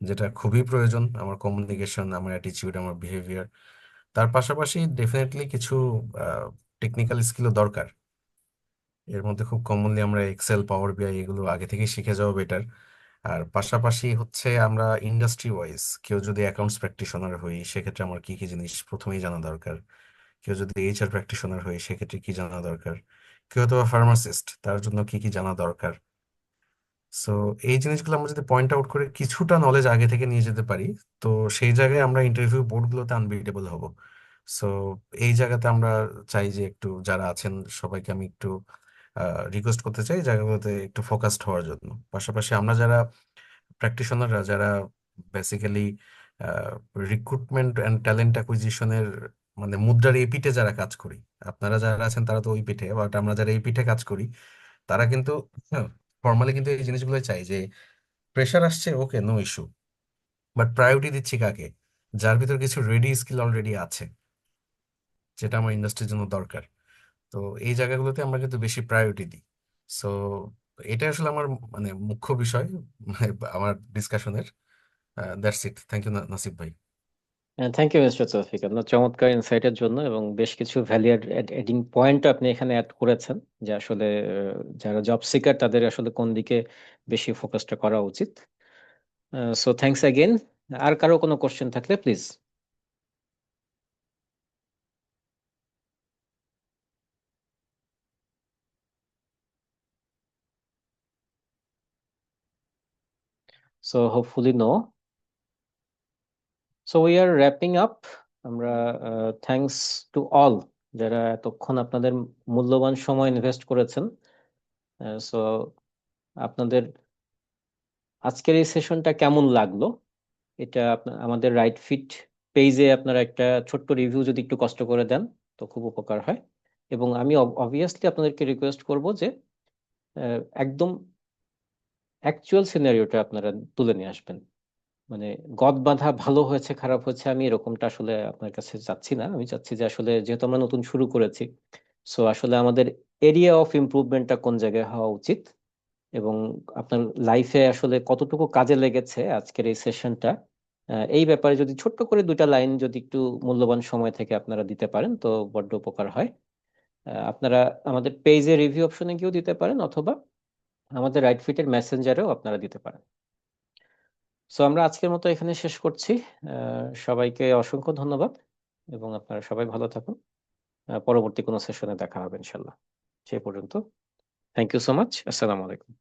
যেটা খুবই প্রয়োজন। আমার কমিউনিকেশন, আমার অ্যাটিটিউড, আমার বিহেভিয়ার। তার পাশাপাশি ডেফিনেটলি কিছু টেকনিক্যাল স্কিলও দরকার। এর মধ্যে খুব কমনলি আমরা এক্সেল, পাওয়ার বিআই এগুলো আগে থেকে শিখে যাওয়া বেটার। আর পাশাপাশি হচ্ছে আমরা ইন্ডাস্ট্রি ওয়াইজ কেউ যদি অ্যাকাউন্টস প্র্যাকটিশনার হই, সেক্ষেত্রে আমার কি কি জিনিস প্রথমেই জানা দরকার। কেউ যদি এইচআর প্র্যাকটিশনার হই, সেক্ষেত্রে কি জানা দরকার। কেউ অথবা ফার্মাসিস্ট, তার জন্য কি কি জানা দরকার। সো এই জিনিসগুলো আমরা যদি পয়েন্ট আউট করে কিছুটা নলেজ আগে থেকে নিয়ে যেতে পারি, তো সেই জায়গায় আমরা ইন্টারভিউ বোর্ডগুলোতে আনবিটেবল হব। সো এই জায়গাতে আমরা চাই যে একটু যারা আছেন সবাইকে আমি একটু রিকোয়েস্ট করতে চাই জায়গাগুলোতে একটু ফোকাসড হওয়ার জন্য। পাশাপাশি আমরা যারা প্র্যাকটিশনাররা, যারা বেসিক্যালি রিক্রুটমেন্ট অ্যান্ড ট্যালেন্ট অ্যাকুইজিশনের মানে মুদ্রার এই পিঠে যারা কাজ করি, আপনারা যারা আছেন তারা তো ওই পিঠে, বাট আমরা যারা এই পিঠে কাজ করি, তারা কিন্তু ফর্মালি কিন্তু এই জিনিসগুলো চাই যে প্রেশার আসছে, ওকে, নো ইস্যু, বাট প্রায়োরিটি দিচ্ছি কাকে? যার ভিতর কিছু রেডি স্কিল অলরেডি আছে, যেটা আমার ইন্ডাস্ট্রির জন্য দরকার। তো এই জায়গাগুলোতে আমরা কিন্তু বেশি প্রায়োরিটি দিই। সো এটা আসলে আমার মানে মুখ্য বিষয় আমার ডিসকাশনের। That's it. Thank you Nasib ভাই। থ্যাংক ইউ মিস্টার তৌফিক, আপনার চমৎকার ইনসাইটের জন্য, এবং বেশ কিছু ভ্যালিউ এডিং পয়েন্ট আপনি এখানে অ্যাড করেছেন, যে আসলে যারা জব সিকার তাদের আসলে কোন দিকে বেশি ফোকাসটা করা উচিত। So thanks again. আর কারো কোনো কোশ্চেন থাকলে please. So hopefully no. So we are wrapping up. আমরা থ্যাঙ্কস টু অল যারা এতক্ষণ আপনাদের মূল্যবান সময় ইনভেস্ট করেছেন। সো আপনাদের আজকের এই সেশনটা কেমন লাগলো, এটা আমাদের রাইট ফিট পেজে আপনারা একটা ছোট্ট রিভিউ যদি একটু কষ্ট করে দেন, তো খুব উপকার হয়। এবং আমি অবভিয়াসলি আপনাদেরকে রিকোয়েস্ট করব যে একদম অ্যাকচুয়াল সিনারিওটা আপনারা তুলে নিয়ে আসবেন। মানে গদ বাঁধা ভালো হয়েছে খারাপ হয়েছে আমি এরকমটা আসলে আপনার কাছে চাচ্ছি না। আমি চাচ্ছি যে আসলে যেহেতু আমরা নতুন শুরু করেছি, সো আসলে আমাদের এরিয়া অফ ইমপ্রুভমেন্টটা কোন জায়গায় হওয়া উচিত, এবং আপনার লাইফে আসলে কতটুকু কাজে লেগেছে আজকের এই সেশনটা, এই ব্যাপারে যদি ছোট্ট করে দুইটা লাইন যদি একটু মূল্যবান সময় থেকে আপনারা দিতে পারেন, তো বড্ড উপকার হয়। আপনারা আমাদের পেজে রিভিউ অপশনে গিয়েও দিতে পারেন, অথবা আমাদের রাইট ফিটের মেসেঞ্জারেও আপনারা দিতে পারেন। সো আমরা আজকের মতো এখানে শেষ করছি। সবাইকে অসংখ্য ধন্যবাদ এবং আপনারা সবাই ভালো থাকুন। পরবর্তী কোনো সেশনে দেখা হবে ইনশাল্লাহ। সেই পর্যন্ত থ্যাংক ইউ সো মাচ। আসসালামু আলাইকুম।